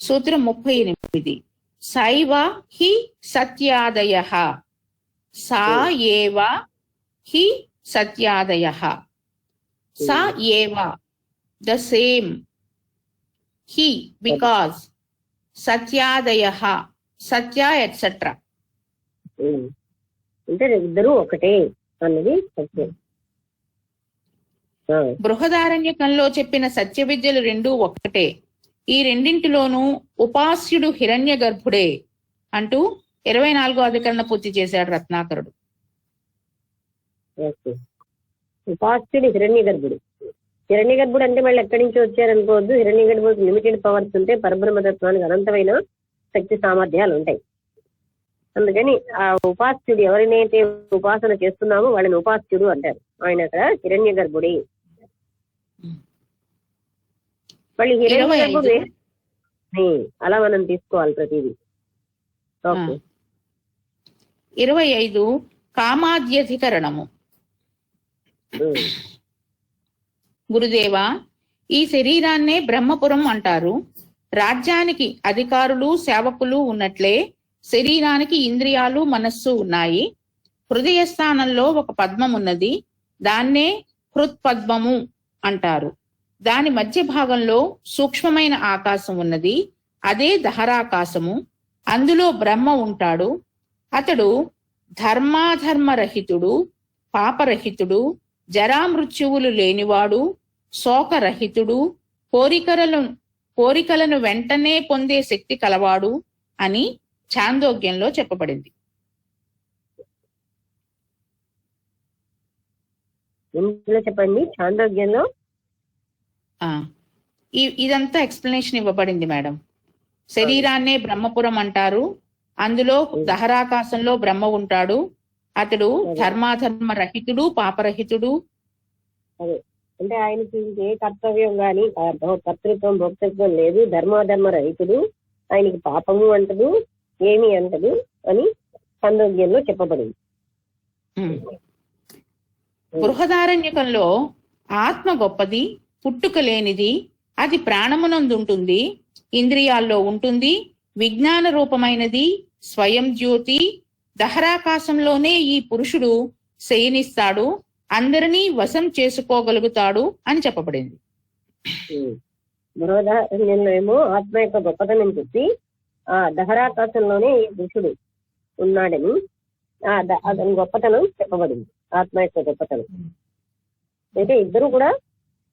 సూత్రం 38. సైవ హి సత్యాదయః, సా ఏవ హి సత్యాదయః. సా ఏవ ద సేమ్, హి బికాజ్, సత్యాదయః సత్య ఎట్సెట్రా. అంటే ఇద్దరు ఒకటే అన్నది సత్యం. బృహదారణ్యకంలో చెప్పిన సత్య విద్యలు రెండూ ఒక్కటే. ఈ రెండింటిలోనూ ఉపాస్యుడు హిరణ్య గర్భుడే అంటూ 24వ అధికరణ పూర్తి చేశాడు రత్నాకరుడు. ఉపాస్యుడు హిరణ్య గర్భుడు. హిరణ్య గర్భుడు అంటే మళ్ళీ ఎక్కడి నుంచి వచ్చారనుకోవద్దు. హిరణ్య గర్భుడికి లిమిటెడ్ పవర్స్ ఉంటాయి, పరబ్రహ్మతత్వానికి అనంతమైన శక్తి సామర్థ్యాలు ఉంటాయి. అందుకని ఆ ఉపాస్యుడు ఎవరినైతే ఉపాసన చేస్తున్నామో వాళ్ళని ఉపాస్యుడు అంటారు. ఆయన అక్కడ హిరణ్య గర్భుడి. మళ్ళీ హిరణ్య గర్భుడు అలా మనం తీసుకోవాలి ప్రతిదీ. 25 కామాద్యధికరణము. గురుదేవా, ఈ శరీరాన్నే బ్రహ్మపురం అంటారు. రాజ్యానికి అధికారులు సేవకులు ఉన్నట్లే శరీరానికి ఇంద్రియాలు మనస్సు ఉన్నాయి. హృదయ స్థానంలో ఒక పద్మం ఉన్నది, దాన్నే హృత్పద్మము అంటారు. దాని మధ్య భాగంలో సూక్ష్మమైన ఆకాశం ఉన్నది, అదే దహరాకాశము. అందులో బ్రహ్మ ఉంటాడు. అతడు ధర్మాధర్మరహితుడు, పాపరహితుడు, జరామృత్యువులు లేనివాడు, శోకరహితుడు, కోరికలను వెంటనే పొందే శక్తి కలవాడు అని ఛాందోగ్యంలో చెప్పబడింది. చెప్పండి. ఛాందోగ్యంలో ఇదంతా ఎక్స్ప్లెనేషన్ ఇవ్వబడింది మేడం. శరీరాన్నే బ్రహ్మపురం అంటారు. అందులో దహరాకాశంలో బ్రహ్మ ఉంటాడు. అతడు ధర్మాధర్మ రహితుడు, పాపరహితుడు. అదే అంటే ఆయనకి ఏ కర్తవ్యం గాని కర్తృత్వం భోక్తృత్వం లేదు. ధర్మాధర్మ రహితుడు, ఆయనకి పాపము అంటదు, ఏమి అంటదు అని ఛాందోగ్యంలో చెప్పబడింది. బృహదారణ్యకంలో ఆత్మ గొప్పది, పుట్టుక లేనిది, అది ప్రాణమునందుంటుంది, ఇంద్రియాల్లో ఉంటుంది, విజ్ఞాన రూపమైనది, స్వయం జ్యోతి. దహరాకాశంలోనే ఈ పురుషుడు శయనిస్తాడు, అందరినీ వశం చేసుకోగలుగుతాడు అని చెప్పబడింది. బృహదారణ్యంలో ఏమో ఆత్మ యొక్క గొప్పతనం చెప్పి ఆ దహరాకాశంలోనే ఈ పురుషుడు ఉన్నాడని అతని గొప్పతనం చెప్పబడింది. ఆత్మ యొక్క గొప్పతనం అయితే ఇద్దరు కూడా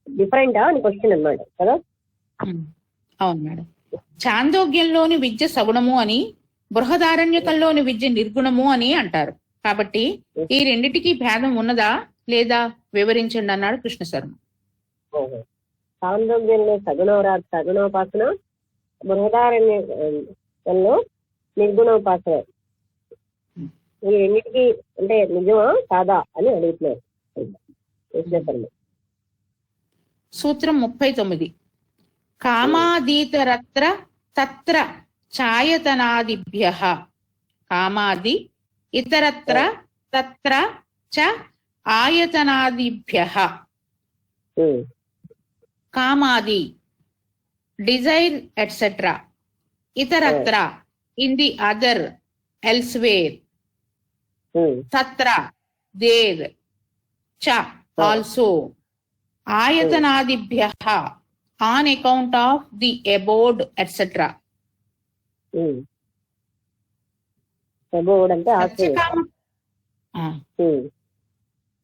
డిఫరెంటా అని క్వశ్చన్ అన్నమాట కదా. అవును మేడం. ఛాందోగ్యంలోని విద్య సగుణము అని, బృహదారణ్యకంలోని విద్య నిర్గుణము అని అంటారు. కాబట్టి ఈ రెండిటికి భేదం ఉన్నదా లేదా వివరించండి అన్నాడు కృష్ణ శర్మ. ఛాందోగ్యంలో సగుణోపాసన, బృహదారణ్యంలో నిర్గుణోపాసన. ఈ రెండింటికి అంటే నిజమా కాదా అని అడుగుతున్నారు. సూత్రం 39. కామాదీతరత్ర తత్ర ఛాయతనాదిభ్యః. కామాది ఇతరత్ర తత్ర చ ఆయతనాదిభ్యః. కామాది డిజైర్ ఎట్సెట్రా, ఇతరత్ర ఇన్ ది అదర్ ఎల్స్వేర్, తత్ర దేర్ చ ఆల్సో, ఆయతనాదిభ్యః on account of the abode etcetera.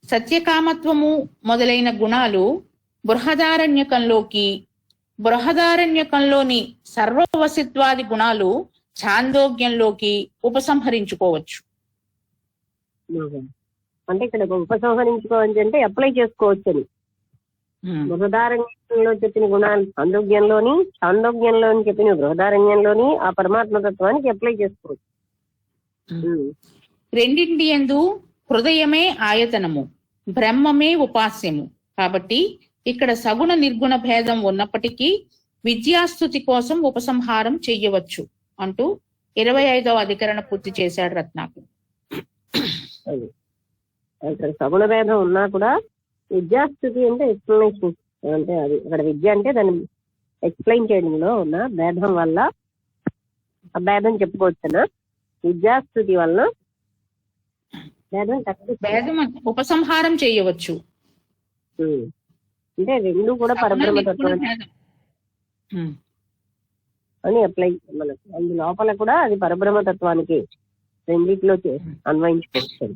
సత్యకామత్వము మొదలైన గుణాలు బృహదారణ్యకంలోని సర్వవసిత్వాది గుణాలు ఛాందోగ్యంలోకి ఉపసంహరించుకోవచ్చు. అంటే ఇక్కడ ఉపసంహరించుకోవచ్చు అంటే అప్లై చేసుకోవచ్చు అని. బృహదారణ్యంలో చెప్పిన గుణాలు ఛాందోగ్యంలోని చెప్పిన బృహదారణ్యంలోని ఆ పరమాత్మ తత్వానికి అప్లై చేసుకోవచ్చు. రెండింటి యందు హృదయమే ఆయతనము, బ్రహ్మమే ఉపాస్యము. కాబట్టి ఇక్కడ సగుణ నిర్గుణ భేదం ఉన్నప్పటికీ విద్యాస్తుతి కోసం ఉపసంహారం చెయ్యవచ్చు అంటూ 25వ అధికరణ పూర్తి చేశాడు రత్నాకర్. ఇక్కడ సగుణ భేదం ఉన్నా కూడా విద్యాస్థితి అంటే ఎక్స్ప్లెనేషన్, అంటే అది అక్కడ విద్య అంటే దాన్ని ఎక్స్ప్లెయిన్ చేయడంలో ఉన్న భేదం వల్ల ఆ భేదం చెప్పుకోవచ్చునా. విద్యాస్థితి వల్ల భేదం ఉపసంహారం చేయవచ్చు. అంటే రెండు కూడా పరబ్రహ్మతత్వం అని అప్లై మనకు అందు లోపల కూడా అది పరబ్రహ్మతత్వానికి రెండిట్లో అన్వయించుకోవచ్చు.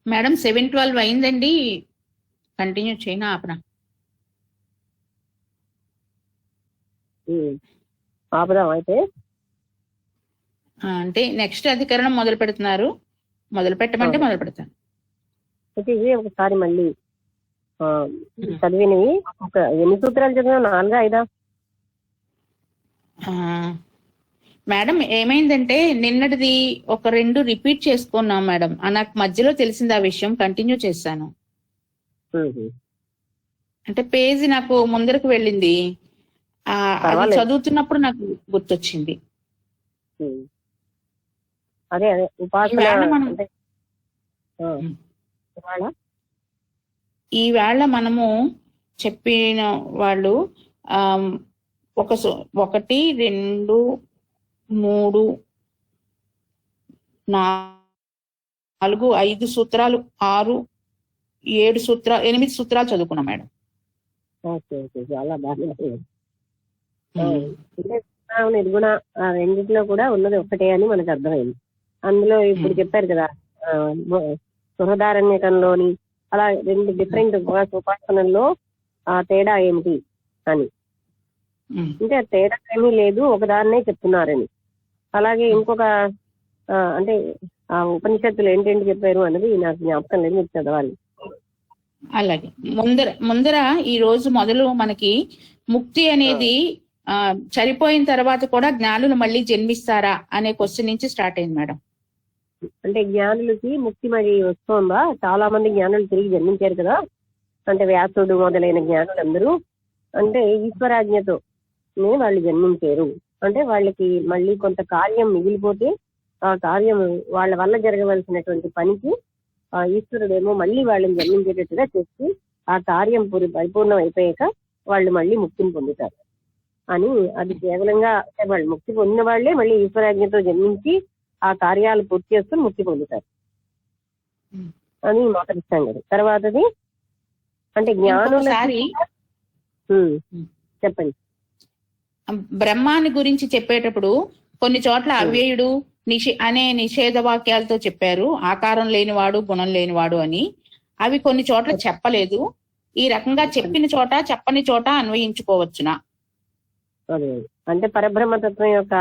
మేడం 7:12 అయిందండి. కంటిన్యూ చేయనా ఆపనా? ఆపుదాం అయితే. అంటే నెక్స్ట్ అధికరణం మొదలు పెడుతున్నారు. మొదలు పెట్టమంటే మొదలు పెడతాను. అయితే ఇవి ఒకసారి మళ్ళీ చదివినవి ఒక ఎన్ని సూత్రాలు చదివా? 4, 5? మేడం ఏమైందంటే నిన్నటిది ఒక 2 రిపీట్ చేసుకున్నాం మేడం. నాకు మధ్యలో తెలిసింది ఆ విషయం, కంటిన్యూ చేశాను. అంటే పేజీ నాకు ముందరకు వెళ్ళింది, అది చదువుతున్నప్పుడు నాకు గుర్తొచ్చింది. అదే అదే ఉపాసన. ఈవేళ మనము చెప్పిన వాళ్ళు 1, 2, 3, 4, 5 సూత్రాలు, 6, 7 సూత్రాలు, 8 సూత్రాలు చదువుకున్నాం మేడం. చాలా బాగా నిర్గుణ ఆ రెండిట్లో కూడా ఉన్నది ఒక్కటే అని మనకు అర్థమైంది. అందులో ఇప్పుడు చెప్పారు కదా బృహదారణ్యకంలోని అలా రెండు డిఫరెంట్ ఉపాసనల్లో ఆ తేడా ఏమిటి అని, అంటే ఆ తేడా ఏమీ లేదు ఒకదాన్నే చెప్తున్నారని. అలాగే ఇంకొక అంటే ఆ ఉపనిషత్తులు ఏంటేంటి చెప్పారు అన్నది నాకు జ్ఞాపకం లేదు, మీరు చదవాలి. అలాగే ముందర ఈ రోజు మొదలు మనకి ముక్తి అనేది చనిపోయిన తర్వాత కూడా జ్ఞానులు మళ్ళీ జన్మిస్తారా అనే క్వశ్చన్ నుంచి స్టార్ట్ అయింది మేడం. అంటే జ్ఞానులకి ముక్తి మరి వస్తుందా? చాలా మంది జ్ఞానులు తిరిగి జన్మించారు కదా, అంటే వ్యాసుడు మొదలైన జ్ఞానులందరూ అంటే ఈశ్వరాజ్ఞతో వాళ్ళు జన్మించారు. అంటే వాళ్ళకి మళ్ళీ కొంత కార్యం మిగిలిపోతే ఆ కార్యం వాళ్ళ వల్ల జరగవలసినటువంటి పనికి ఆ ఈశ్వరుడేమో మళ్ళీ వాళ్ళని జన్మించేటట్టుగా చేసి ఆ కార్యం పరిపూర్ణం అయిపోయాక వాళ్ళు మళ్ళీ ముక్తిని పొందుతారు అని. అది కేవలంగా వాళ్ళు ముక్తి పొందిన వాళ్లే మళ్ళీ ఈశ్వరాజ్ఞతో జన్మించి ఆ కార్యాలు పూర్తి చేసుకుని ముక్తి పొందుతారు అని మొదటి సంగతి. తర్వాతది అంటే జ్ఞానుల చెప్పండి. బ్రహ్మాన్ని గురించి చెప్పేటప్పుడు కొన్ని చోట్ల అవ్యయుడు అనే నిషేధ వాక్యాలతో చెప్పారు, ఆకారం లేనివాడు గుణం లేనివాడు అని. అవి కొన్ని చోట్ల చెప్పలేదు. ఈ రకంగా చెప్పిన చోట చెప్పని చోట అన్వయించుకోవచ్చునా? అంటే పరబ్రహ్మతత్వం యొక్క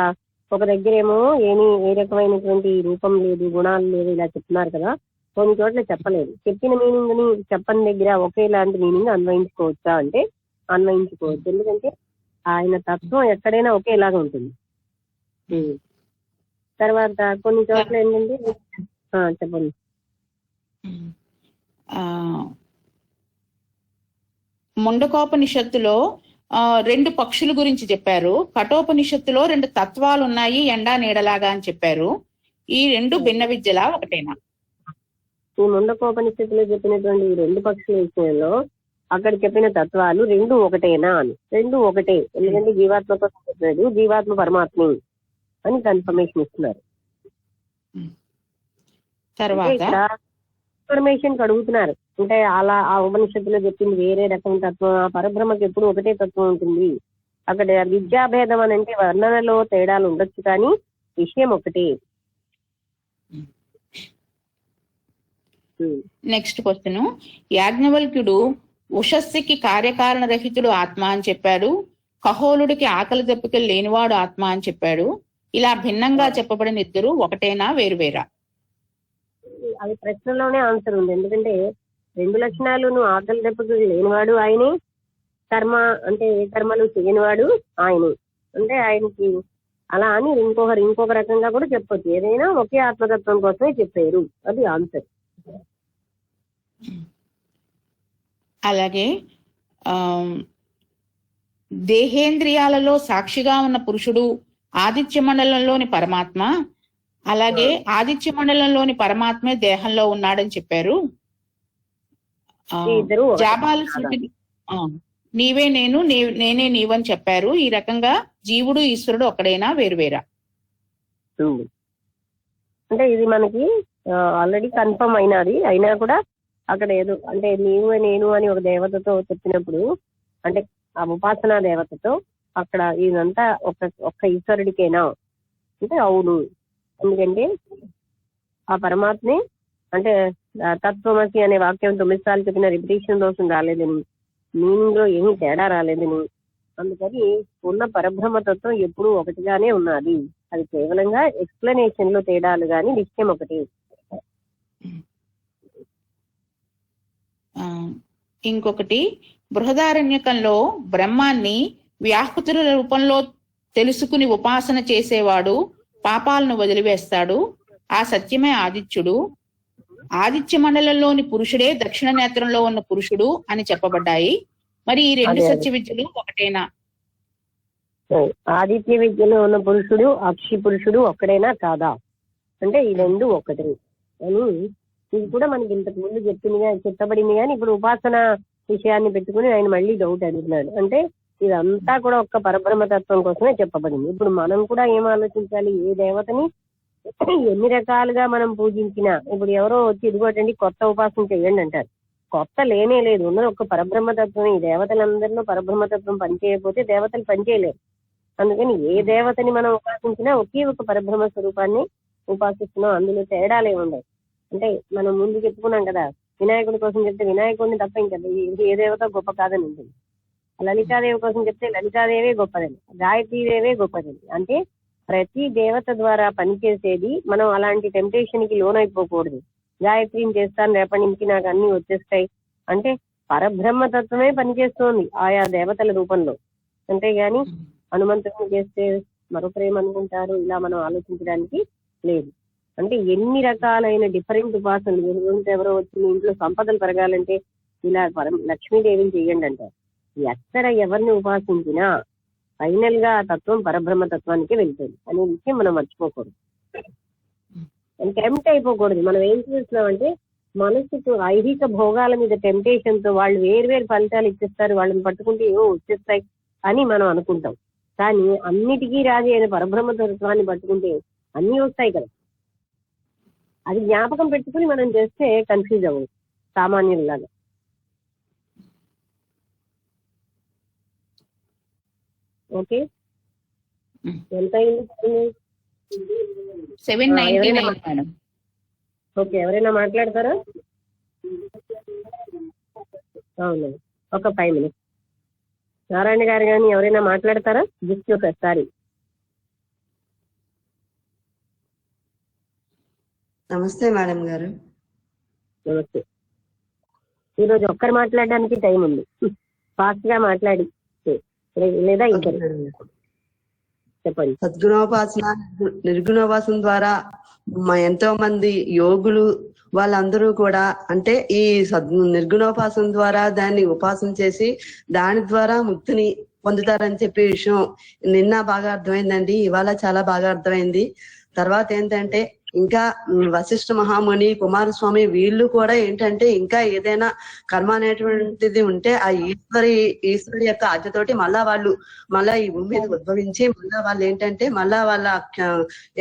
ఒక దగ్గరేమో ఏ రకమైనటువంటి రూపం లేదు, గుణాలు లేవు ఇలా చెప్తున్నారు కదా, కొన్ని చోట్ల చెప్పలేదు. చెప్పిన మీనింగ్ ని చెప్పని దగ్గర ఒకేలాంటి మీనింగ్ అన్వయించుకోవచ్చా అంటే అన్వయించుకోవచ్చు. ఎందుకంటే ఆయన తత్వం ఎక్కడైనా ఒకేలాగా ఉంటుంది. తర్వాత కొన్ని చోట్ల ఏంటంటే చెప్పండి. ముండకోపనిషత్తులో 2 పక్షుల గురించి చెప్పారు. కఠోపనిషత్తులో 2 తత్వాలు ఉన్నాయి ఎండా నీడలాగా అని చెప్పారు. ఈ 2 భిన్న విద్యలా ఒకటేనా? ఈ ముండకోపనిషత్తులో చెప్పినటువంటి 2 పక్షుల విషయంలో అక్కడ చెప్పిన తత్వాలు 2 ఒకటేనా అని. 2 ఒకటే, ఎందుకంటే జీవాత్మ కోసం చెప్పాడు, జీవాత్మ పరమాత్మ అని కన్ఫర్మేషన్ ఇస్తున్నారు. తర్వాత ఇన్ఫర్మేషన్ అడుగుతున్నారు. అంటే అలా ఆ ఉపనిషత్తులో చెప్పింది వేరే రకం తత్వం, ఆ పరబ్రహ్మకి ఎప్పుడు ఒకటే తత్వం ఉంటుంది. అక్కడ విద్యాభేదం అని అంటే వర్ణనలో తేడాలు ఉండొచ్చు కానీ విషయం ఒకటే. Next question. యాజ్ఞవల్క్యుడు ఉషస్సుకి కార్యకారణ రహితుడు ఆత్మ అని చెప్పాడు, కహోలుడికి ఆకలి దప్పికలు లేనివాడు ఆత్మ అని చెప్పాడు. ఇలా భిన్నంగా చెప్పబడిన ఇద్దరు ఒకటేనా వేరువేరా? అది ప్రశ్నలోనే ఆన్సర్ ఉంది. ఎందుకంటే 2 లక్షణాలు ఆకలి దప్పికలు లేనివాడు ఆయనే, కర్మ అంటే ఏ కర్మలు చేయనివాడు ఆయనే. అంటే ఆయనకి అలా అని ఇంకొక రకంగా కూడా చెప్పొచ్చు. ఏదైనా ఒకే ఆత్మతత్వం కోసమే చెప్పారు, అది ఆన్సర్. అలాగే దేహేంద్రియాలలో సాక్షిగా ఉన్న పురుషుడు ఆదిత్య మండలంలోని పరమాత్మ, అలాగే ఆదిత్య మండలంలోని పరమాత్మే దేహంలో ఉన్నాడని చెప్పారు. జాబాల శృతి నీవే నేను నేనే నీవని చెప్పారు. ఈ రకంగా జీవుడు ఈశ్వరుడు ఒకడైనా వేరువేరా? అంటే ఇది మనకి ఆల్రెడీ కన్ఫర్మ్ అయినా కూడా అక్కడ ఏదో అంటే నీవు నేను అని ఒక దేవతతో చెప్పినప్పుడు, అంటే ఆ ఉపాసనా దేవతతో అక్కడ ఇదంతా ఒక్క ఈశ్వరుడికేనా అంటే అవును. ఎందుకంటే ఆ పరమాత్మే అంటే తత్వమసి అనే వాక్యం 9 సార్లు చెప్పిన రిపిటేషన్ దోషం రాలేదని, మీనింగ్ లో ఏమీ తేడా రాలేదని, అందుకని ఉన్న పరబ్రహ్మతత్వం ఎప్పుడూ ఒకటిగానే ఉన్నది. అది కేవలంగా ఎక్స్ప్లెనేషన్ లో తేడాలు గాని విషయం ఒకటి. ఇంకొకటి, బృహదారణ్యకంలో బ్రహ్మాన్ని వ్యాహృతుల రూపంలో తెలుసుకుని ఉపాసన చేసేవాడు పాపాలను వదిలివేస్తాడు. ఆ సత్యమే ఆదిత్యుడు. ఆదిత్య మండలంలోని పురుషుడే దక్షిణ నేత్రంలో ఉన్న పురుషుడు అని చెప్పబడ్డాయి. మరి ఈ 2 సత్య విద్యలు ఒకటేనా? ఆదిత్య విద్యలో ఉన్న పురుషుడు అక్షి పురుషుడు ఒక్కడైనా కాదా అంటే ఈ 2 ఒకటే అని. ఇది కూడా మనకి ఇంతకు ముందు చెప్పబడింది కానీ ఇప్పుడు ఉపాసన విషయాన్ని పెట్టుకుని ఆయన మళ్ళీ డౌట్ అడుగుతున్నాడు. అంటే ఇదంతా కూడా ఒక్క పరబ్రహ్మతత్వం కోసమే చెప్పబడింది. ఇప్పుడు మనం కూడా ఏం ఆలోచించాలి, ఏ దేవతని ఎన్ని రకాలుగా మనం పూజించినా, ఇప్పుడు ఎవరో వచ్చి ఇదిగోటండి కొత్త ఉపాసన చేయండి అంటారు. కొత్త లేనే లేదు, ఉన్నది ఒక్క పరబ్రహ్మతత్వం. ఈ దేవతలందరిలో పరబ్రహ్మతత్వం పనిచేయకపోతే దేవతలు పనిచేయలేరు. అందుకని ఏ దేవతని మనం ఉపాసించినా ఒకే ఒక పరబ్రహ్మ స్వరూపాన్ని ఉపాసిస్తున్నాం, అందులో తేడాలే ఉండవు. అంటే మనం ముందు చెప్పుకున్నాం కదా, వినాయకుడి కోసం చెప్తే వినాయకుడిని తప్ప ఇంకా ఏ దేవత గొప్ప కాదని ఉంటుంది. లలితాదేవి కోసం చెప్తే లలితాదేవే గొప్పదని, గాయత్రీదేవే గొప్పదని. అంటే ప్రతి దేవత ద్వారా పనిచేసేది. మనం అలాంటి టెంప్టేషన్ కి లోన్ అయిపోకూడదు. గాయత్రిని చేస్తాను, రేపటి నుంచి నాకు అన్ని వచ్చేస్తాయి అంటే పరబ్రహ్మతత్వమే పనిచేస్తోంది ఆయా దేవతల రూపంలో. అంతేగాని హనుమంతుడిని చేస్తే మరో ప్రేమ అనుకుంటారు ఇలా మనం ఆలోచించడానికి లేదు. అంటే ఎన్ని రకాలైన డిఫరెంట్ ఉపాసనలు, ఎవరో వచ్చి మీ ఇంట్లో సంపదలు పెరగాలంటే ఇలా లక్ష్మీదేవిని చెయ్యండి అంటారు. ఎక్కడ ఎవరిని ఉపాసించినా ఫైనల్ గా ఆ తత్వం పరబ్రహ్మ తత్వానికి వెళ్తుంది అనే విషయం మనం మర్చిపోకూడదు, టెంప్ట్ అయిపోకూడదు. మనం ఏం చేస్తున్నామంటే మనసుకు ఐహిక భోగాల మీద టెంప్టేషన్ తో వాళ్ళు వేరు ఫలితాలు ఇచ్చేస్తారు, వాళ్ళని పట్టుకుంటే ఏవో వచ్చేస్తాయి అని మనం అనుకుంటాం. కానీ అన్నిటికీ రాజు అయిన పరబ్రహ్మ తత్వాన్ని పట్టుకుంటే అన్ని వస్తాయి కదా. అది జ్ఞాపకం పెట్టుకుని మనం చేస్తే కన్ఫ్యూజ్ అవ్వదు సామాన్యులాగా. ఓకే, ఎంత అయింది? 7:99 మేడం. ఓకే, ఎవరైనా మాట్లాడతారా? అవును, ఒక 5 minutes. నారాయణ గారు కానీ ఎవరైనా మాట్లాడతారా? జస్ట్ ఒకసారి. నమస్తే మేడం గారు. నమస్తే. ఈరోజు ఒక్కరు మాట్లాడడానికి టైం ఉంది, ఫాస్ట్ గా మాట్లాడి లేదా ఇద్దరు చెప్పండి. సద్గుణోపాసన నిర్గుణోపాసన ద్వారా ఎంతో మంది యోగులు వాళ్ళందరూ కూడా అంటే ఈ నిర్గుణోపాసన ద్వారా దాన్ని ఉపాసన చేసి దాని ద్వారా ముక్తిని పొందుతారని చెప్పే విషయం నిన్న బాగా అర్థమైందండి, ఇవాళ చాలా బాగా అర్థమైంది. తర్వాత ఏంటంటే ఇంకా వశిష్ఠ మహాముని, కుమారస్వామి వీళ్ళు కూడా ఏంటంటే ఇంకా ఏదైనా కర్మ అనేటువంటిది ఉంటే ఆ ఈశ్వరుడి యొక్క ఆజ్ఞతోటి మళ్ళా ఈ భూమి మీద ఉద్భవించి మళ్ళా వాళ్ళు ఏంటంటే మళ్ళా వాళ్ళ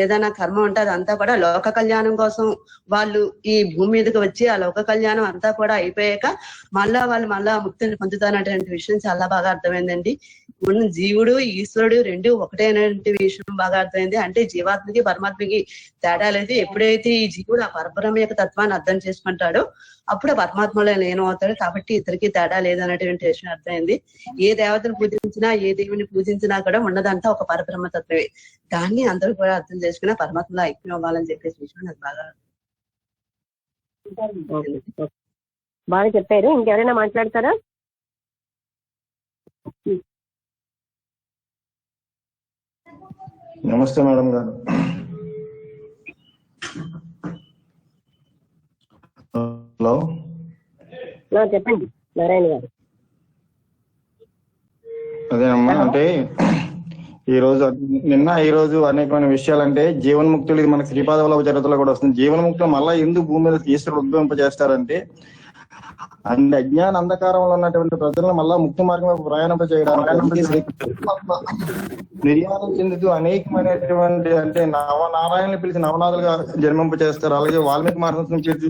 ఏదైనా కర్మ ఉంటే అదంతా కూడా లోక కళ్యాణం కోసం వాళ్ళు ఈ భూమి మీదకి వచ్చి ఆ లోక కళ్యాణం అంతా కూడా అయిపోయాక మళ్ళా ముక్తిని పొందుతానటువంటి విషయం చాలా బాగా అర్థమైందండి. జీవుడు ఈశ్వరుడు రెండు ఒకటే అనేటువంటి విషయం బాగా అర్థమైంది. అంటే జీవాత్మకి పరమాత్మకి తేడా లేదు. ఎప్పుడైతే ఈ జీవుడు ఆ పరబ్రహ్మ యొక్క తత్వాన్ని అర్థం చేసుకుంటాడో అప్పుడు పరమాత్మలో లీనమవుతాడు. కాబట్టి ఇద్దరికి తేడా లేదనేటువంటి విషయం అర్థమైంది. ఏ దేవతను పూజించినా ఏ దేవుని పూజించినా కూడా ఉన్నదంతా ఒక పరబ్రహ్మ తత్వమే. దాన్ని అందరూ కూడా అర్థం చేసుకుని పరమాత్మలో ఐక్యం అవ్వాలని చెప్పేసి విషయం నాకు బాగా చెప్పారు. ఇంకెవరైనా మాట్లాడతారా? నమస్తే మేడం గారు. హలో, చెప్పండి నారాయణ గారు. అదేనమ్మా, అంటే ఈ రోజు ఈ రోజు అనేకమైన విషయాలంటే జీవన్ముక్తులు, ఇది మనకి శ్రీపాదవల్లభ చరిత్రలో కూడా వస్తుంది. జీవన్ముక్తులు మళ్ళా ఎందుకు భూమి మీద ఈశ్వరుడు ఉద్భవింపజేస్తారంటే అంటే అజ్ఞాన అంధకారంలో ఉన్నటువంటి ప్రజలను మళ్ళా ముక్తి మార్గంలో ప్రయాణింప చేయడానికి నిర్యాణం చెందుతూ అనేకమైనటువంటి అంటే నవనారాయణని పిలిచి నవనాథులుగా జన్మింప చేస్తారు. అలాగే వాల్మీకి మహర్షిని చేసి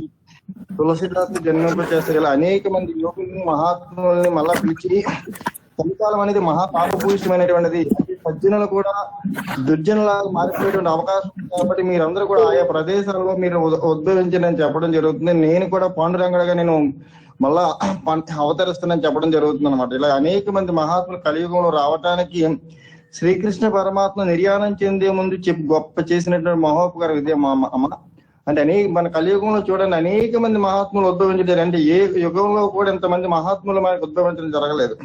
తులసిదాస్ జన్మింప చేస్తారు. ఇలా అనేక మంది యోగుల్ని మహాత్ముల్ని మళ్ళా పిలిచి కలికాలం అనేది మహాపాపభూయిష్టమైనటువంటిది. సజ్జనులు కూడా దుర్జనులాగా మారిపోయేటువంటి అవకాశం ఉంది. కాబట్టి మీరందరూ కూడా ఆయా ప్రదేశాలలో మీరు ఉద్భవించని చెప్పడం జరుగుతుంది. నేను కూడా పాండురంగడుగా నేను మళ్ళా అవతరిస్తానని చెప్పడం జరుగుతుంది అనమాట. ఇలా అనేక మంది మహాత్ములు కలియుగంలో రావటానికి శ్రీకృష్ణ పరమాత్మ నిర్యాణం చెందే ముందు గొప్ప చేసినటువంటి మహోపకారం ఇదే మా అమ్మ. అంటే మన కలియుగంలో చూడండి అనేక మంది మహాత్ములు ఉద్భవించారు. అంటే ఏ యుగంలో కూడా ఇంతమంది మహాత్ములు మనకు ఉద్భవించడం జరగలేదు.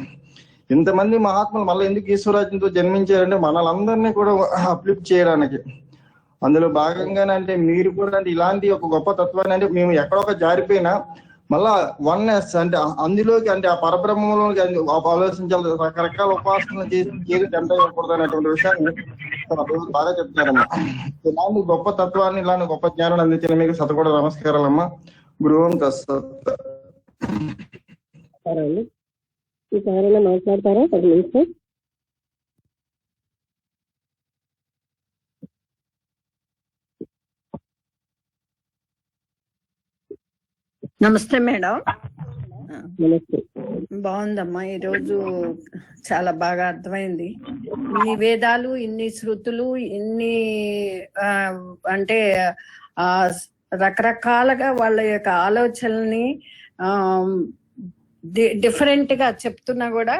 ఇంతమంది మహాత్ములు మళ్ళీ ఎందుకు ఈశ్వరాజ్యంతో జన్మించారంటే మనలందరినీ కూడా అప్లిఫ్ట్ చేయడానికి. అందులో భాగంగానే అంటే మీరు కూడా అంటే ఇలాంటి ఒక గొప్ప తత్వాన్ని అంటే మేము ఎక్కడొక జారిపోయినా మళ్ళా వన్నెస్ అంటే అందులోకి అంటే ఆ పరబ్రహ్మంలోకి ఆలోచించాలి. రకరకాల ఉపాసనలు చేసి ఏది జంట ఇవ్వకూడదు అనేటువంటి విషయాన్ని బాగా చెప్తారమ్మా. ఇలాంటి గొప్ప తత్వాన్ని ఇలాంటి గొప్ప జ్ఞానాన్ని అందించిన మీకు శతకోటి నమస్కారాలమ్మా. గురువుం తత్సత్. ఎవరైనా మాట్లాడతారా? నమస్తే మేడం. నమస్తే. బాగుందమ్మా, ఈరోజు చాలా బాగా అర్థమైంది. ఇన్ని వేదాలు, ఇన్ని శృతులు, ఇన్ని అంటే రకరకాలుగా వాళ్ళ యొక్క ఆలోచనల్ని డిఫరెంట్ గా చెప్తున్నా కూడా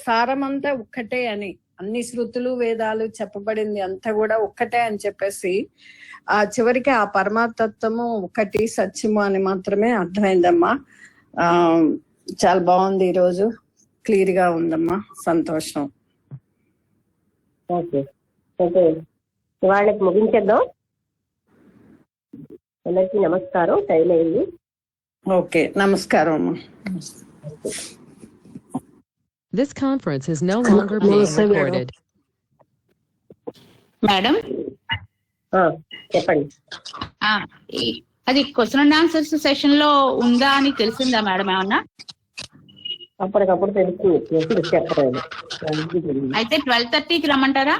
సారమంతా ఒక్కటే అని, అన్ని శృతులు వేదాలు చెప్పబడింది అంతా కూడా ఒక్కటే అని చెప్పేసి ఆ చివరికి ఆ పరమాతత్వము ఒకటి సత్యము అని మాత్రమే అర్థమైందమ్మా. చాలా బాగుంది, ఈరోజు క్లియర్ గా ఉందమ్మా, సంతోషం. ఓకే, అయితే వాళ్ళకి ముగించేద్దాం. అందరికీ నమస్కారం, టైం అయింది. ఓకే, నమస్కారం అమ్మా. This conference is no longer being recorded. Madam చెప్పండి. అది క్వశ్చన్ అండ్ ఆన్సర్స్ సెషన్ లో ఉందా అని తెలిసిందా మేడం ఏమన్నా? అప్పటికప్పుడు తెలుస్తుంది, చెప్పలేదు. అయితే 12:30కి రమ్మంటారా?